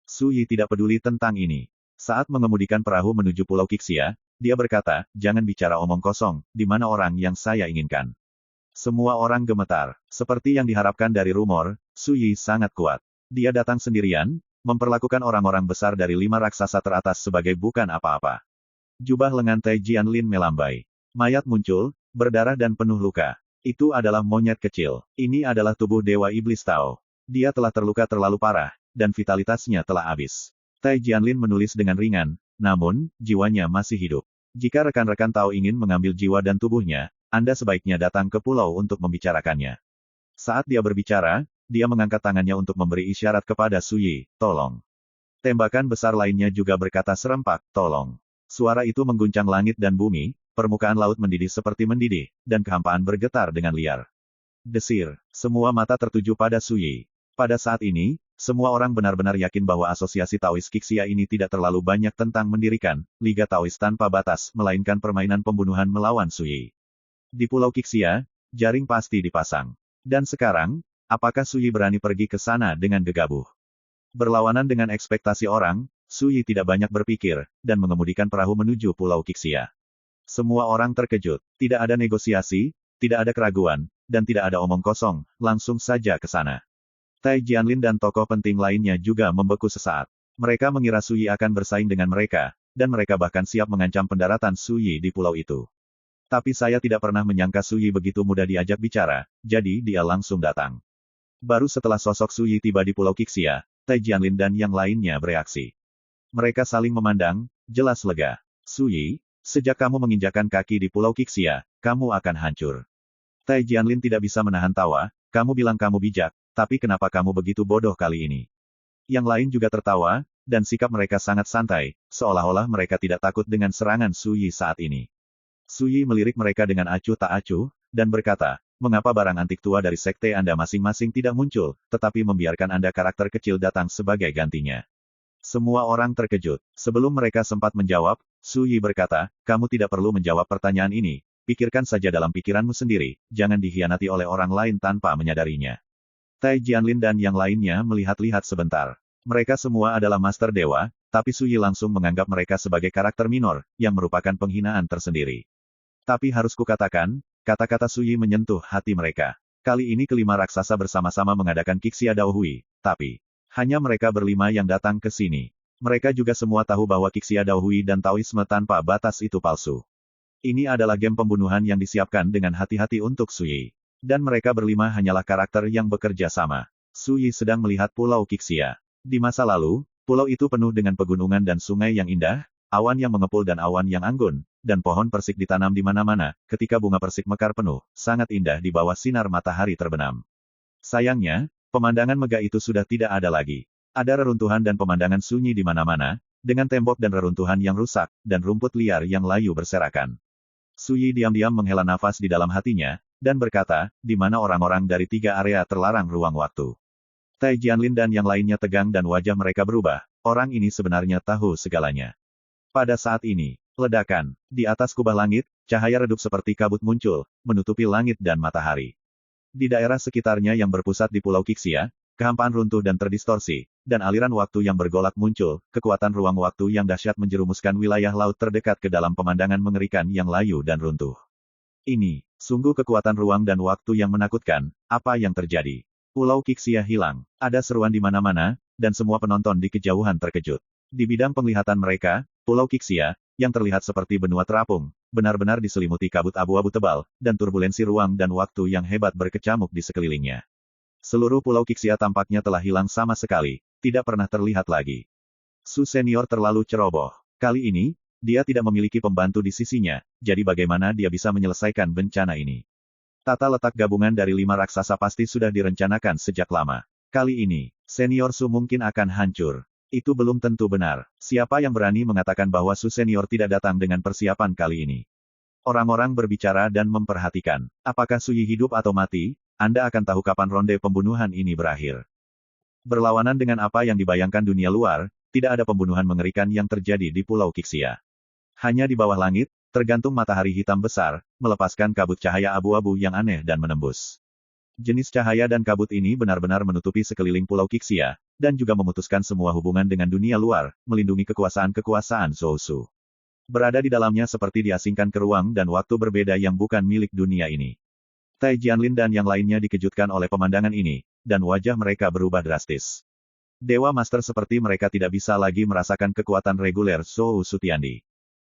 Suyi tidak peduli tentang ini. Saat mengemudikan perahu menuju Pulau Qixia, dia berkata, "Jangan bicara omong kosong, di mana orang yang saya inginkan." Semua orang gemetar. Seperti yang diharapkan dari rumor, Suyi sangat kuat. Dia datang sendirian, memperlakukan orang-orang besar dari 5 raksasa teratas sebagai bukan apa-apa. Jubah lengan Tai Jianlin melambai. Mayat muncul, berdarah dan penuh luka. Itu adalah monyet kecil. Ini adalah tubuh Dewa Iblis Tao. Dia telah terluka terlalu parah, dan vitalitasnya telah habis. Tai Jianlin menulis dengan ringan, namun, jiwanya masih hidup. Jika rekan-rekan Tao ingin mengambil jiwa dan tubuhnya, Anda sebaiknya datang ke pulau untuk membicarakannya. Saat dia berbicara, dia mengangkat tangannya untuk memberi isyarat kepada Suyi, "Tolong." Tembakan besar lainnya juga berkata serempak, "Tolong." Suara itu mengguncang langit dan bumi, permukaan laut mendidih seperti mendidih, dan kehampaan bergetar dengan liar. Desir, semua mata tertuju pada Suyi. Pada saat ini, semua orang benar-benar yakin bahwa Asosiasi Taois Qixia ini tidak terlalu banyak tentang mendirikan Liga Taois Tanpa Batas, melainkan permainan pembunuhan melawan Suyi. Di Pulau Qixia, jaring pasti dipasang. Dan sekarang, apakah Suyi berani pergi ke sana dengan gegabah? Berlawanan dengan ekspektasi orang, Suyi tidak banyak berpikir, dan mengemudikan perahu menuju Pulau Qixia. Semua orang terkejut. Tidak ada negosiasi, tidak ada keraguan, dan tidak ada omong kosong, langsung saja ke sana. Tai Jianlin dan tokoh penting lainnya juga membeku sesaat. Mereka mengira Suyi akan bersaing dengan mereka, dan mereka bahkan siap mengancam pendaratan Suyi di pulau itu. Tapi saya tidak pernah menyangka Suyi begitu mudah diajak bicara, jadi dia langsung datang. Baru setelah sosok Suyi tiba di Pulau Qixia, Tai Jianlin dan yang lainnya bereaksi. Mereka saling memandang, jelas lega. "Suyi, sejak kamu menginjakan kaki di Pulau Qixia, kamu akan hancur." Tai Jianlin tidak bisa menahan tawa, "Kamu bilang kamu bijak, tapi kenapa kamu begitu bodoh kali ini?" Yang lain juga tertawa, dan sikap mereka sangat santai, seolah-olah mereka tidak takut dengan serangan Suyi saat ini. Suyi melirik mereka dengan acuh tak acuh, dan berkata, "Mengapa barang antik tua dari sekte Anda masing-masing tidak muncul, tetapi membiarkan Anda karakter kecil datang sebagai gantinya?" Semua orang terkejut. Sebelum mereka sempat menjawab, Suyi berkata, "Kamu tidak perlu menjawab pertanyaan ini, pikirkan saja dalam pikiranmu sendiri, jangan dikhianati oleh orang lain tanpa menyadarinya." Tai Jianlin dan yang lainnya melihat-lihat sebentar. Mereka semua adalah Master Dewa, tapi Suyi langsung menganggap mereka sebagai karakter minor, yang merupakan penghinaan tersendiri. Tapi harus kukatakan, kata-kata Suyi menyentuh hati mereka. Kali ini kelima raksasa bersama-sama mengadakan Qixia Daohui, tapi hanya mereka berlima yang datang ke sini. Mereka juga semua tahu bahwa Qixia Daohui dan Taoisme tanpa batas itu palsu. Ini adalah game pembunuhan yang disiapkan dengan hati-hati untuk Suyi. Dan mereka berlima hanyalah karakter yang bekerja sama. Suyi sedang melihat Pulau Qixia. Di masa lalu, pulau itu penuh dengan pegunungan dan sungai yang indah, awan yang mengepul dan awan yang anggun, dan pohon persik ditanam di mana-mana, ketika bunga persik mekar penuh, sangat indah di bawah sinar matahari terbenam. Sayangnya, pemandangan megah itu sudah tidak ada lagi. Ada reruntuhan dan pemandangan sunyi di mana-mana, dengan tembok dan reruntuhan yang rusak, dan rumput liar yang layu berserakan. Suyi diam-diam menghela nafas di dalam hatinya, dan berkata, "Di mana orang-orang dari 3 area terlarang ruang waktu?" Tai Jianlin dan yang lainnya tegang dan wajah mereka berubah. Orang ini sebenarnya tahu segalanya. Pada saat ini, ledakan. Di atas kubah langit, cahaya redup seperti kabut muncul, menutupi langit dan matahari. Di daerah sekitarnya yang berpusat di Pulau Qixia, kehampaan runtuh dan terdistorsi, dan aliran waktu yang bergolak muncul, kekuatan ruang waktu yang dahsyat menjerumuskan wilayah laut terdekat ke dalam pemandangan mengerikan yang layu dan runtuh. Ini, sungguh kekuatan ruang dan waktu yang menakutkan. Apa yang terjadi? Pulau Qixia hilang. Ada seruan di mana-mana, dan semua penonton di kejauhan terkejut. Di bidang penglihatan mereka, Pulau Qixia, yang terlihat seperti benua terapung, benar-benar diselimuti kabut abu-abu tebal, dan turbulensi ruang dan waktu yang hebat berkecamuk di sekelilingnya. Seluruh pulau Qixia tampaknya telah hilang sama sekali, tidak pernah terlihat lagi. Su senior terlalu ceroboh. Kali ini, dia tidak memiliki pembantu di sisinya, jadi bagaimana dia bisa menyelesaikan bencana ini? Tata letak gabungan dari 5 raksasa pasti sudah direncanakan sejak lama. Kali ini, senior Su mungkin akan hancur. Itu belum tentu benar. Siapa yang berani mengatakan bahwa Su senior tidak datang dengan persiapan kali ini? Orang-orang berbicara dan memperhatikan. Apakah Su Yi hidup atau mati? Anda akan tahu kapan ronde pembunuhan ini berakhir. Berlawanan dengan apa yang dibayangkan dunia luar, tidak ada pembunuhan mengerikan yang terjadi di Pulau Qixia. Hanya di bawah langit, tergantung matahari hitam besar, melepaskan kabut cahaya abu-abu yang aneh dan menembus. Jenis cahaya dan kabut ini benar-benar menutupi sekeliling Pulau Qixia, dan juga memutuskan semua hubungan dengan dunia luar, melindungi kekuasaan-kekuasaan Zhou. Berada di dalamnya seperti diasingkan ke ruang dan waktu berbeda yang bukan milik dunia ini. Tai Jianlin dan yang lainnya dikejutkan oleh pemandangan ini, dan wajah mereka berubah drastis. Dewa Master seperti mereka tidak bisa lagi merasakan kekuatan reguler Zhou Tiandi.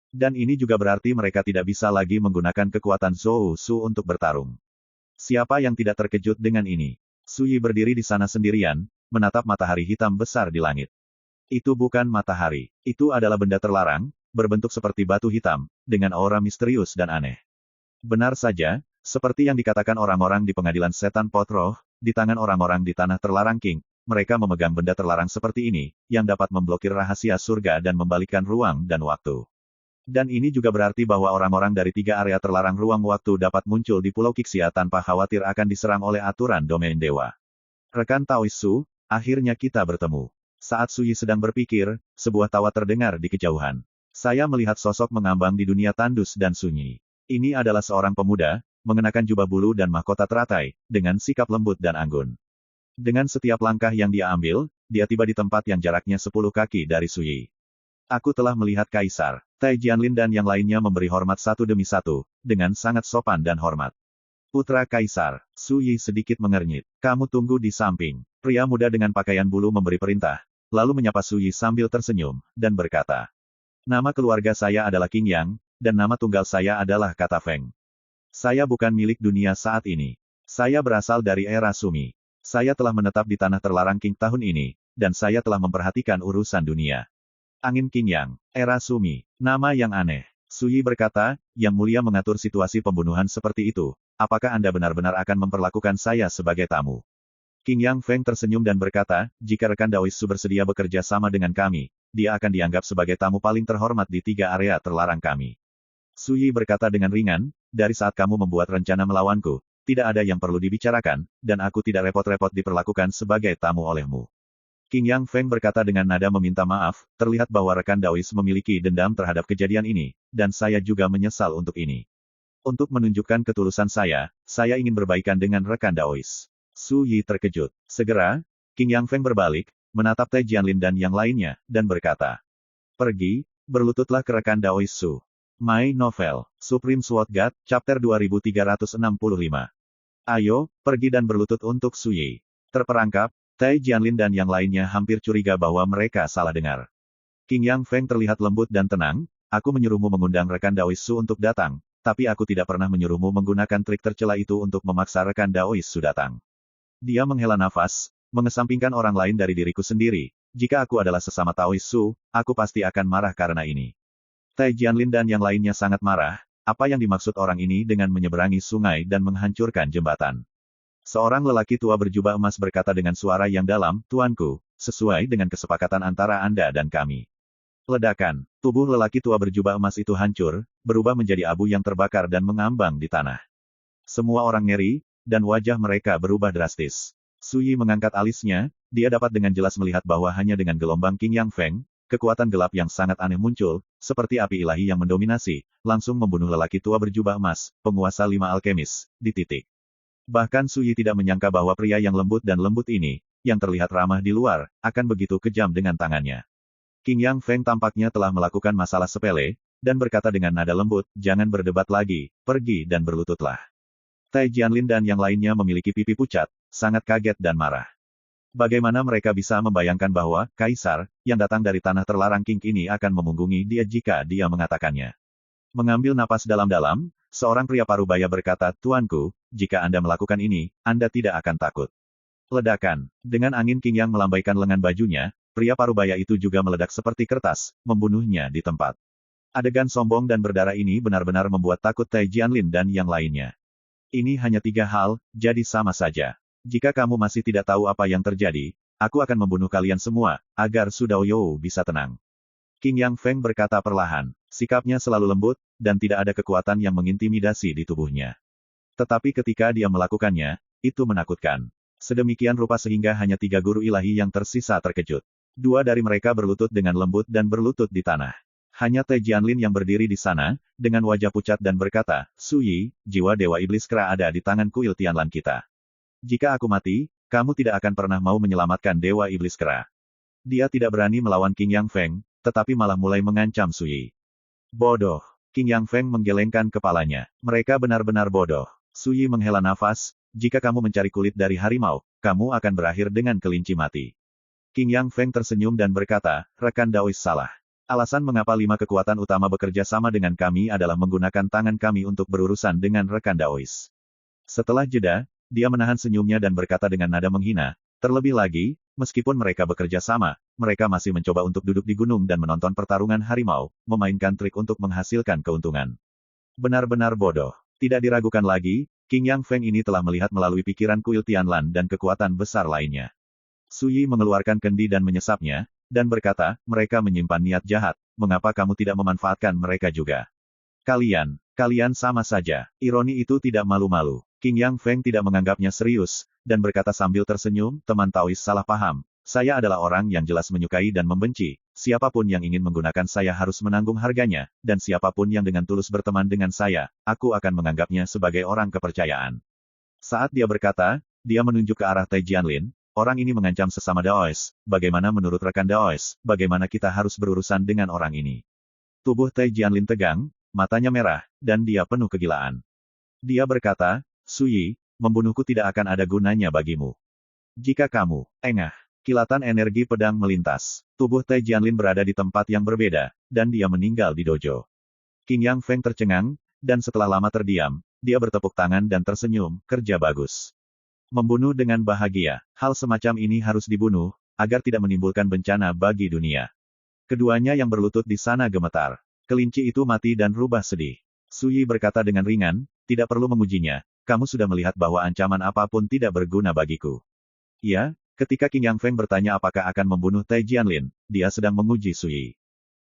Dan ini juga berarti mereka tidak bisa lagi menggunakan kekuatan Zhou Su untuk bertarung. Siapa yang tidak terkejut dengan ini? Su Yi berdiri di sana sendirian, menatap matahari hitam besar di langit. Itu bukan matahari. Itu adalah benda terlarang, berbentuk seperti batu hitam, dengan aura misterius dan aneh. Benar saja, seperti yang dikatakan orang-orang di pengadilan setan Potroh, di tangan orang-orang di tanah terlarang King, mereka memegang benda terlarang seperti ini, yang dapat memblokir rahasia surga dan membalikkan ruang dan waktu. Dan ini juga berarti bahwa orang-orang dari 3 area terlarang ruang waktu dapat muncul di Pulau Qixia tanpa khawatir akan diserang oleh aturan domain dewa. Rekan Taois Su, akhirnya kita bertemu. Saat Su Yi sedang berpikir, sebuah tawa terdengar di kejauhan. Saya melihat sosok mengambang di dunia tandus dan sunyi. Ini adalah seorang pemuda, mengenakan jubah bulu dan mahkota teratai, dengan sikap lembut dan anggun. Dengan setiap langkah yang dia ambil, dia tiba di tempat yang jaraknya 10 kaki dari Su Yi. Aku telah melihat Kaisar. Tai Jianlin dan yang lainnya memberi hormat satu demi satu, dengan sangat sopan dan hormat. Putra Kaisar, Su Yi sedikit mengernyit. Kamu tunggu di samping. Pria muda dengan pakaian bulu memberi perintah, lalu menyapa Su Yi sambil tersenyum, dan berkata. Nama keluarga saya adalah Qing Yang, dan nama tunggal saya adalah Kata Feng. Saya bukan milik dunia saat ini. Saya berasal dari era Sumi. Saya telah menetap di tanah terlarang Qing tahun ini, dan saya telah memperhatikan urusan dunia. Angin Qing Yang, era Sumi, nama yang aneh. Su Yi berkata, Yang Mulia mengatur situasi pembunuhan seperti itu, apakah Anda benar-benar akan memperlakukan saya sebagai tamu? Qing Yang Feng tersenyum dan berkata, jika rekan Daois Su bersedia bekerja sama dengan kami, dia akan dianggap sebagai tamu paling terhormat di 3 area terlarang kami. Su Yi berkata dengan ringan, dari saat kamu membuat rencana melawanku, tidak ada yang perlu dibicarakan, dan aku tidak repot-repot diperlakukan sebagai tamu olehmu. Qing Yang Feng berkata dengan nada meminta maaf, terlihat bahwa rekan Daois memiliki dendam terhadap kejadian ini, dan saya juga menyesal untuk ini. Untuk menunjukkan ketulusan saya ingin berbaikan dengan rekan Daois. Su Yi terkejut. Segera, Qing Yang Feng berbalik, menatap Tai Jianlin dan yang lainnya, dan berkata. Pergi, berlututlah ke rekan Daois Su. My Novel, Supreme Sword God, Chapter 2365. Ayo, pergi dan berlutut untuk Su Yi. Terperangkap, Tai Jianlin dan yang lainnya hampir curiga bahwa mereka salah dengar. Qing Yang Feng terlihat lembut dan tenang, aku menyuruhmu mengundang rekan Daois Su untuk datang, tapi aku tidak pernah menyuruhmu menggunakan trik tercela itu untuk memaksa rekan Daois Su datang. Dia menghela nafas, mengesampingkan orang lain dari diriku sendiri, jika aku adalah sesama Taois Su, aku pasti akan marah karena ini. Tai Jianlin dan yang lainnya sangat marah, apa yang dimaksud orang ini dengan menyeberangi sungai dan menghancurkan jembatan. Seorang lelaki tua berjubah emas berkata dengan suara yang dalam, Tuanku, sesuai dengan kesepakatan antara Anda dan kami. Ledakan, tubuh lelaki tua berjubah emas itu hancur, berubah menjadi abu yang terbakar dan mengambang di tanah. Semua orang ngeri, dan wajah mereka berubah drastis. Su Yi mengangkat alisnya, dia dapat dengan jelas melihat bahwa hanya dengan gelombang Qing Yang Feng, kekuatan gelap yang sangat aneh muncul, seperti api ilahi yang mendominasi, langsung membunuh lelaki tua berjubah emas, penguasa 5 alkemis, di titik. Bahkan Su Yi tidak menyangka bahwa pria yang lembut dan lembut ini, yang terlihat ramah di luar, akan begitu kejam dengan tangannya. Qing Yang Feng tampaknya telah melakukan masalah sepele, dan berkata dengan nada lembut, jangan berdebat lagi, pergi dan berlututlah. Tai Jianlin dan yang lainnya memiliki pipi pucat, sangat kaget dan marah. Bagaimana mereka bisa membayangkan bahwa, Kaisar, yang datang dari tanah terlarang Qing ini akan memunggungi dia jika dia mengatakannya. Mengambil napas dalam-dalam, seorang pria parubaya berkata, Tuanku, jika Anda melakukan ini, Anda tidak akan takut. Ledakan. Dengan angin Qing Yang melambaikan lengan bajunya, pria parubaya itu juga meledak seperti kertas, membunuhnya di tempat. Adegan sombong dan berdarah ini benar-benar membuat takut Tai Jianlin dan yang lainnya. Ini hanya 3 hal, jadi sama saja. Jika kamu masih tidak tahu apa yang terjadi, aku akan membunuh kalian semua, agar Su Daoyou bisa tenang. Qing Yang Feng berkata perlahan. Sikapnya selalu lembut, dan tidak ada kekuatan yang mengintimidasi di tubuhnya. Tetapi ketika dia melakukannya, itu menakutkan. Sedemikian rupa sehingga hanya 3 guru ilahi yang tersisa terkejut. 2 dari mereka berlutut dengan lembut dan berlutut di tanah. Hanya Tai Jianlin yang berdiri di sana, dengan wajah pucat dan berkata, Su Yi, jiwa Dewa Iblis Kera ada di tangan kuil Tianlan kita. Jika aku mati, kamu tidak akan pernah mau menyelamatkan Dewa Iblis Kera. Dia tidak berani melawan Qing Yang Feng, tetapi malah mulai mengancam Su Yi. Bodoh. Qing Yang Feng menggelengkan kepalanya. Mereka benar-benar bodoh. Su Yi menghela nafas, jika kamu mencari kulit dari harimau, kamu akan berakhir dengan kelinci mati. Qing Yang Feng tersenyum dan berkata, rekan Daois salah. Alasan mengapa 5 kekuatan utama bekerja sama dengan kami adalah menggunakan tangan kami untuk berurusan dengan rekan Daois. Setelah jeda, dia menahan senyumnya dan berkata dengan nada menghina, terlebih lagi, meskipun mereka bekerja sama, mereka masih mencoba untuk duduk di gunung dan menonton pertarungan harimau, memainkan trik untuk menghasilkan keuntungan. Benar-benar bodoh. Tidak diragukan lagi, Qing Yang Feng ini telah melihat melalui pikiran kuil Tianlan dan kekuatan besar lainnya. Su Yi mengeluarkan kendi dan menyesapnya, dan berkata, mereka menyimpan niat jahat, mengapa kamu tidak memanfaatkan mereka juga? Kalian sama saja. Ironi itu tidak malu-malu. Qing Yang Feng tidak menganggapnya serius, dan berkata sambil tersenyum, teman Taois salah paham. Saya adalah orang yang jelas menyukai dan membenci. Siapapun yang ingin menggunakan saya harus menanggung harganya, dan siapapun yang dengan tulus berteman dengan saya, aku akan menganggapnya sebagai orang kepercayaan. Saat dia berkata, dia menunjuk ke arah Tai Jianlin, orang ini mengancam sesama Daois, bagaimana menurut rekan Daois, bagaimana kita harus berurusan dengan orang ini? Tubuh Tai Jianlin tegang, matanya merah, dan dia penuh kegilaan. Dia berkata, Su Yi, membunuhku tidak akan ada gunanya bagimu. Jika kamu, engah. Kilatan energi pedang melintas. Tubuh Tai Jianlin berada di tempat yang berbeda, dan dia meninggal di dojo. Qing Yang Feng tercengang, dan setelah lama terdiam, dia bertepuk tangan dan tersenyum, kerja bagus. Membunuh dengan bahagia. Hal semacam ini harus dibunuh, agar tidak menimbulkan bencana bagi dunia. Keduanya yang berlutut di sana gemetar. Kelinci itu mati dan rubah sedih. Su Yi berkata dengan ringan, tidak perlu mengujinya, kamu sudah melihat bahwa ancaman apapun tidak berguna bagiku. Ya, ketika Qing Yang Feng bertanya apakah akan membunuh Tai Jianlin, dia sedang menguji Su Yi.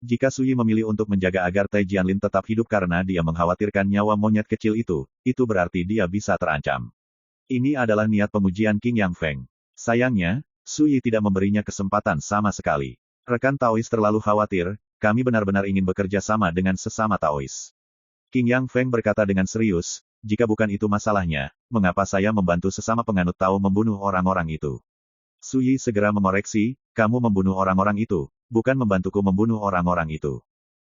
Jika Su Yi memilih untuk menjaga agar Tai Jianlin tetap hidup karena dia mengkhawatirkan nyawa monyet kecil itu berarti dia bisa terancam. Ini adalah niat pengujian Qing Yang Feng. Sayangnya, Su Yi tidak memberinya kesempatan sama sekali. Rekan Taois terlalu khawatir, kami benar-benar ingin bekerja sama dengan sesama Taois. Qing Yang Feng berkata dengan serius, jika bukan itu masalahnya, mengapa saya membantu sesama penganut Tao membunuh orang-orang itu? Su Yi segera mengoreksi, kamu membunuh orang-orang itu, bukan membantuku membunuh orang-orang itu.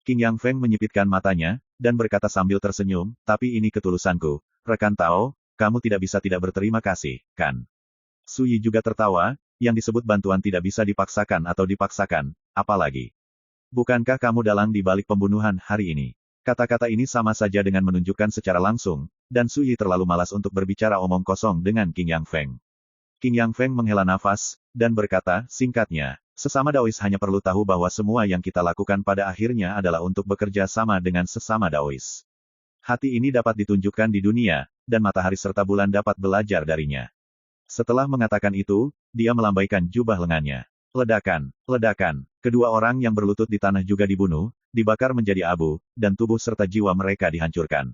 Qing Yang Feng menyipitkan matanya, dan berkata sambil tersenyum, tapi ini ketulusanku, rekan Tao, kamu tidak bisa tidak berterima kasih, kan? Su Yi juga tertawa, yang disebut bantuan tidak bisa dipaksakan atau dipaksakan, apalagi. Bukankah kamu dalang di balik pembunuhan hari ini? Kata-kata ini sama saja dengan menunjukkan secara langsung, dan Su Yi terlalu malas untuk berbicara omong kosong dengan Qing Yang Feng. Qing Yang Feng menghela nafas, dan berkata, singkatnya, sesama Daois hanya perlu tahu bahwa semua yang kita lakukan pada akhirnya adalah untuk bekerja sama dengan sesama Daois. Hati ini dapat ditunjukkan di dunia, dan matahari serta bulan dapat belajar darinya. Setelah mengatakan itu, dia melambaikan jubah lengannya. Ledakan, ledakan. Kedua orang yang berlutut di tanah juga dibunuh, dibakar menjadi abu, dan tubuh serta jiwa mereka dihancurkan.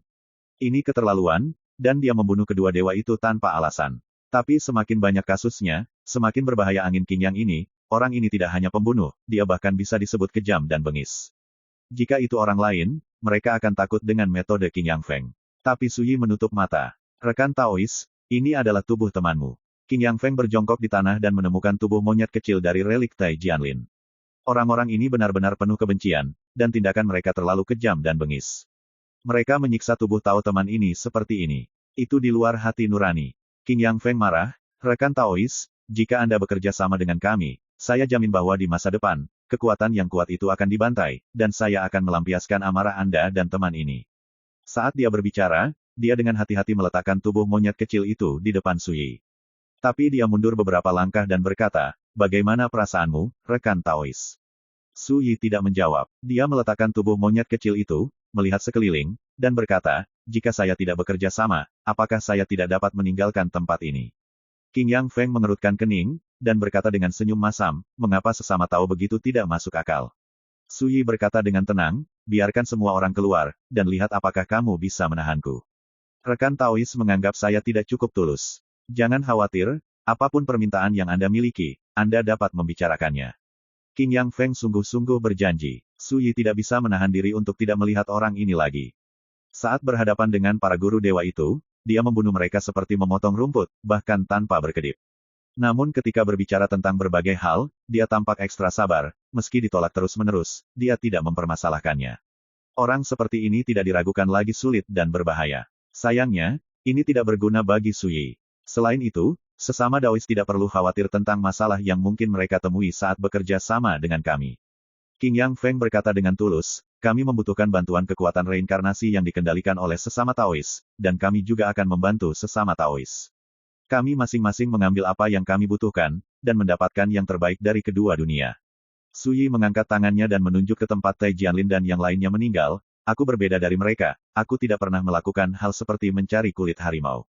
Ini keterlaluan, dan dia membunuh kedua dewa itu tanpa alasan. Tapi semakin banyak kasusnya, semakin berbahaya angin Qing Yang ini, orang ini tidak hanya pembunuh, dia bahkan bisa disebut kejam dan bengis. Jika itu orang lain, mereka akan takut dengan metode Qing Yang Feng. Tapi Su Yi menutup mata. Rekan Taois, ini adalah tubuh temanmu. Qing Yang Feng berjongkok di tanah dan menemukan tubuh monyet kecil dari relik Tai Jianlin. Orang-orang ini benar-benar penuh kebencian, dan tindakan mereka terlalu kejam dan bengis. Mereka menyiksa tubuh Tao teman ini seperti ini. Itu di luar hati nurani. Qing Yang Feng marah, rekan Taois, jika Anda bekerja sama dengan kami, saya jamin bahwa di masa depan, kekuatan yang kuat itu akan dibantai, dan saya akan melampiaskan amarah Anda dan teman ini. Saat dia berbicara, dia dengan hati-hati meletakkan tubuh monyet kecil itu di depan Su Yi. Tapi dia mundur beberapa langkah dan berkata, bagaimana perasaanmu, rekan Taois? Su Yi tidak menjawab. Dia meletakkan tubuh monyet kecil itu, melihat sekeliling, dan berkata, jika saya tidak bekerja sama, apakah saya tidak dapat meninggalkan tempat ini? Qing Yang Feng mengerutkan kening, dan berkata dengan senyum masam, mengapa sesama Tao begitu tidak masuk akal? Su Yi berkata dengan tenang, biarkan semua orang keluar, dan lihat apakah kamu bisa menahanku. Rekan Taois menganggap saya tidak cukup tulus. Jangan khawatir, apapun permintaan yang Anda miliki, Anda dapat membicarakannya. Qing Yang Feng sungguh-sungguh berjanji, Su Yi tidak bisa menahan diri untuk tidak melihat orang ini lagi. Saat berhadapan dengan para guru dewa itu, dia membunuh mereka seperti memotong rumput, bahkan tanpa berkedip. Namun ketika berbicara tentang berbagai hal, dia tampak ekstra sabar, meski ditolak terus-menerus, dia tidak mempermasalahkannya. Orang seperti ini tidak diragukan lagi sulit dan berbahaya. Sayangnya, ini tidak berguna bagi Su Yi. Selain itu, sesama Daois tidak perlu khawatir tentang masalah yang mungkin mereka temui saat bekerja sama dengan kami. Qing Yang Feng berkata dengan tulus, kami membutuhkan bantuan kekuatan reinkarnasi yang dikendalikan oleh sesama Taois, dan kami juga akan membantu sesama Taois. Kami masing-masing mengambil apa yang kami butuhkan, dan mendapatkan yang terbaik dari kedua dunia. Su Yi mengangkat tangannya dan menunjuk ke tempat Tai Jianlin dan yang lainnya meninggal. Aku berbeda dari mereka, aku tidak pernah melakukan hal seperti mencari kulit harimau.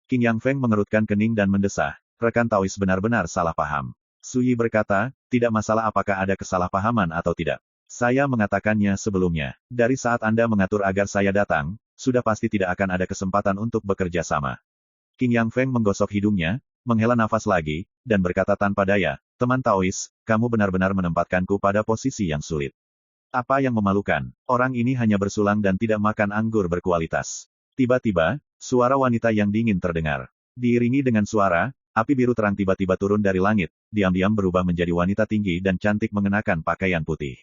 Qing Yang Feng mengerutkan kening dan mendesah, rekan Taois benar-benar salah paham. Su Yi berkata, tidak masalah apakah ada kesalahpahaman atau tidak. Saya mengatakannya sebelumnya, dari saat Anda mengatur agar saya datang, sudah pasti tidak akan ada kesempatan untuk bekerja sama. Qing Yang Feng menggosok hidungnya, menghela nafas lagi, dan berkata tanpa daya, teman Taois, kamu benar-benar menempatkanku pada posisi yang sulit. Apa yang memalukan, orang ini hanya bersulang dan tidak makan anggur berkualitas. Tiba-tiba, suara wanita yang dingin terdengar. Diiringi dengan suara, api biru terang tiba-tiba turun dari langit, diam-diam berubah menjadi wanita tinggi dan cantik mengenakan pakaian putih.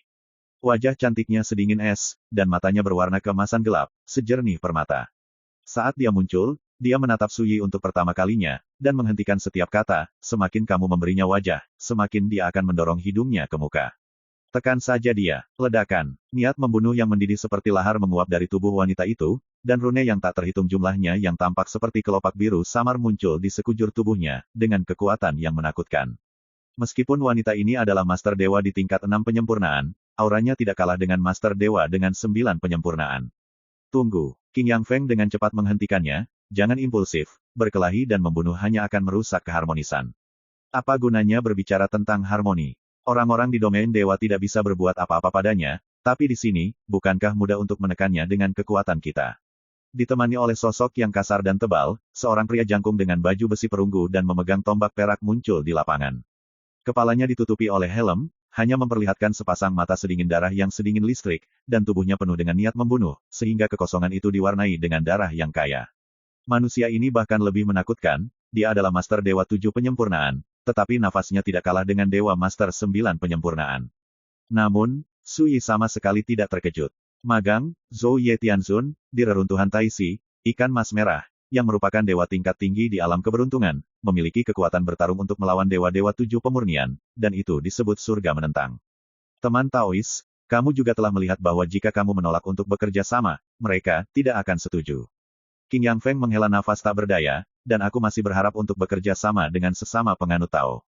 Wajah cantiknya sedingin es, dan matanya berwarna keemasan gelap, sejernih permata. Saat dia muncul, dia menatap Su Yi untuk pertama kalinya, dan menghentikan setiap kata, semakin kamu memberinya wajah, semakin dia akan mendorong hidungnya ke muka. Tekan saja dia, ledakan, niat membunuh yang mendidih seperti lahar menguap dari tubuh wanita itu, dan rune yang tak terhitung jumlahnya yang tampak seperti kelopak biru samar muncul di sekujur tubuhnya, dengan kekuatan yang menakutkan. Meskipun wanita ini adalah Master Dewa di tingkat 6 penyempurnaan, auranya tidak kalah dengan Master Dewa dengan 9 penyempurnaan. Tunggu, Qing Yang Feng dengan cepat menghentikannya, jangan impulsif, berkelahi dan membunuh hanya akan merusak keharmonisan. Apa gunanya berbicara tentang harmoni? Orang-orang di domain dewa tidak bisa berbuat apa-apa padanya, tapi di sini, bukankah mudah untuk menekannya dengan kekuatan kita? Ditemani oleh sosok yang kasar dan tebal, seorang pria jangkung dengan baju besi perunggu dan memegang tombak perak muncul di lapangan. Kepalanya ditutupi oleh helm, hanya memperlihatkan sepasang mata sedingin darah yang sedingin listrik, dan tubuhnya penuh dengan niat membunuh, sehingga kekosongan itu diwarnai dengan darah yang kaya. Manusia ini bahkan lebih menakutkan, dia adalah Master Dewa 7 penyempurnaan, tetapi nafasnya tidak kalah dengan Dewa Master 9 penyempurnaan. Namun, Su Yi sama sekali tidak terkejut. Magang, Zhou Ye Tianzun, di reruntuhan Taixi, ikan mas merah, yang merupakan dewa tingkat tinggi di alam keberuntungan, memiliki kekuatan bertarung untuk melawan dewa-dewa 7 pemurnian, dan itu disebut surga menentang. Teman Taois, kamu juga telah melihat bahwa jika kamu menolak untuk bekerja sama, mereka tidak akan setuju. Qing Yang Feng menghela nafas tak berdaya, dan aku masih berharap untuk bekerja sama dengan sesama penganut Tao.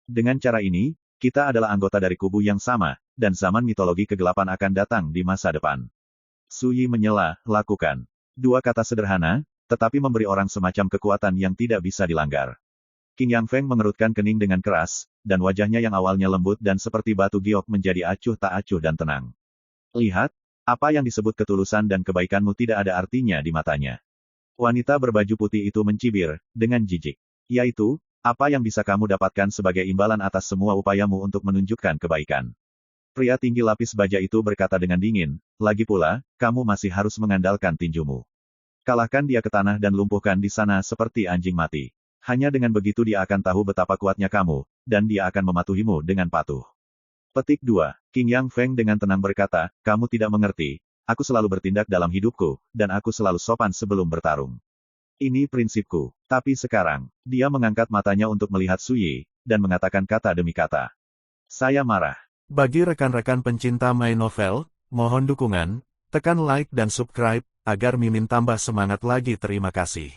Dengan cara ini, kita adalah anggota dari kubu yang sama, dan zaman mitologi kegelapan akan datang di masa depan. Su Yi menyela, lakukan. Dua kata sederhana, tetapi memberi orang semacam kekuatan yang tidak bisa dilanggar. Qing Yang Feng mengerutkan kening dengan keras, dan wajahnya yang awalnya lembut dan seperti batu giok menjadi acuh tak acuh dan tenang. Lihat, apa yang disebut ketulusan dan kebaikanmu tidak ada artinya di matanya. Wanita berbaju putih itu mencibir, dengan jijik. Yaitu, apa yang bisa kamu dapatkan sebagai imbalan atas semua upayamu untuk menunjukkan kebaikan. Pria tinggi lapis baja itu berkata dengan dingin, lagi pula, kamu masih harus mengandalkan tinjumu. Kalahkan dia ke tanah dan lumpuhkan di sana seperti anjing mati. Hanya dengan begitu dia akan tahu betapa kuatnya kamu, dan dia akan mematuhimu dengan patuh. Petik 2. Qing Yang Feng dengan tenang berkata, kamu tidak mengerti. Aku selalu bertindak dalam hidupku, dan aku selalu sopan sebelum bertarung. Ini prinsipku. Tapi sekarang, dia mengangkat matanya untuk melihat Su Yi, dan mengatakan kata demi kata. Saya marah. Bagi rekan-rekan pencinta My Novel, mohon dukungan, tekan like dan subscribe, agar Mimin tambah semangat lagi. Terima kasih.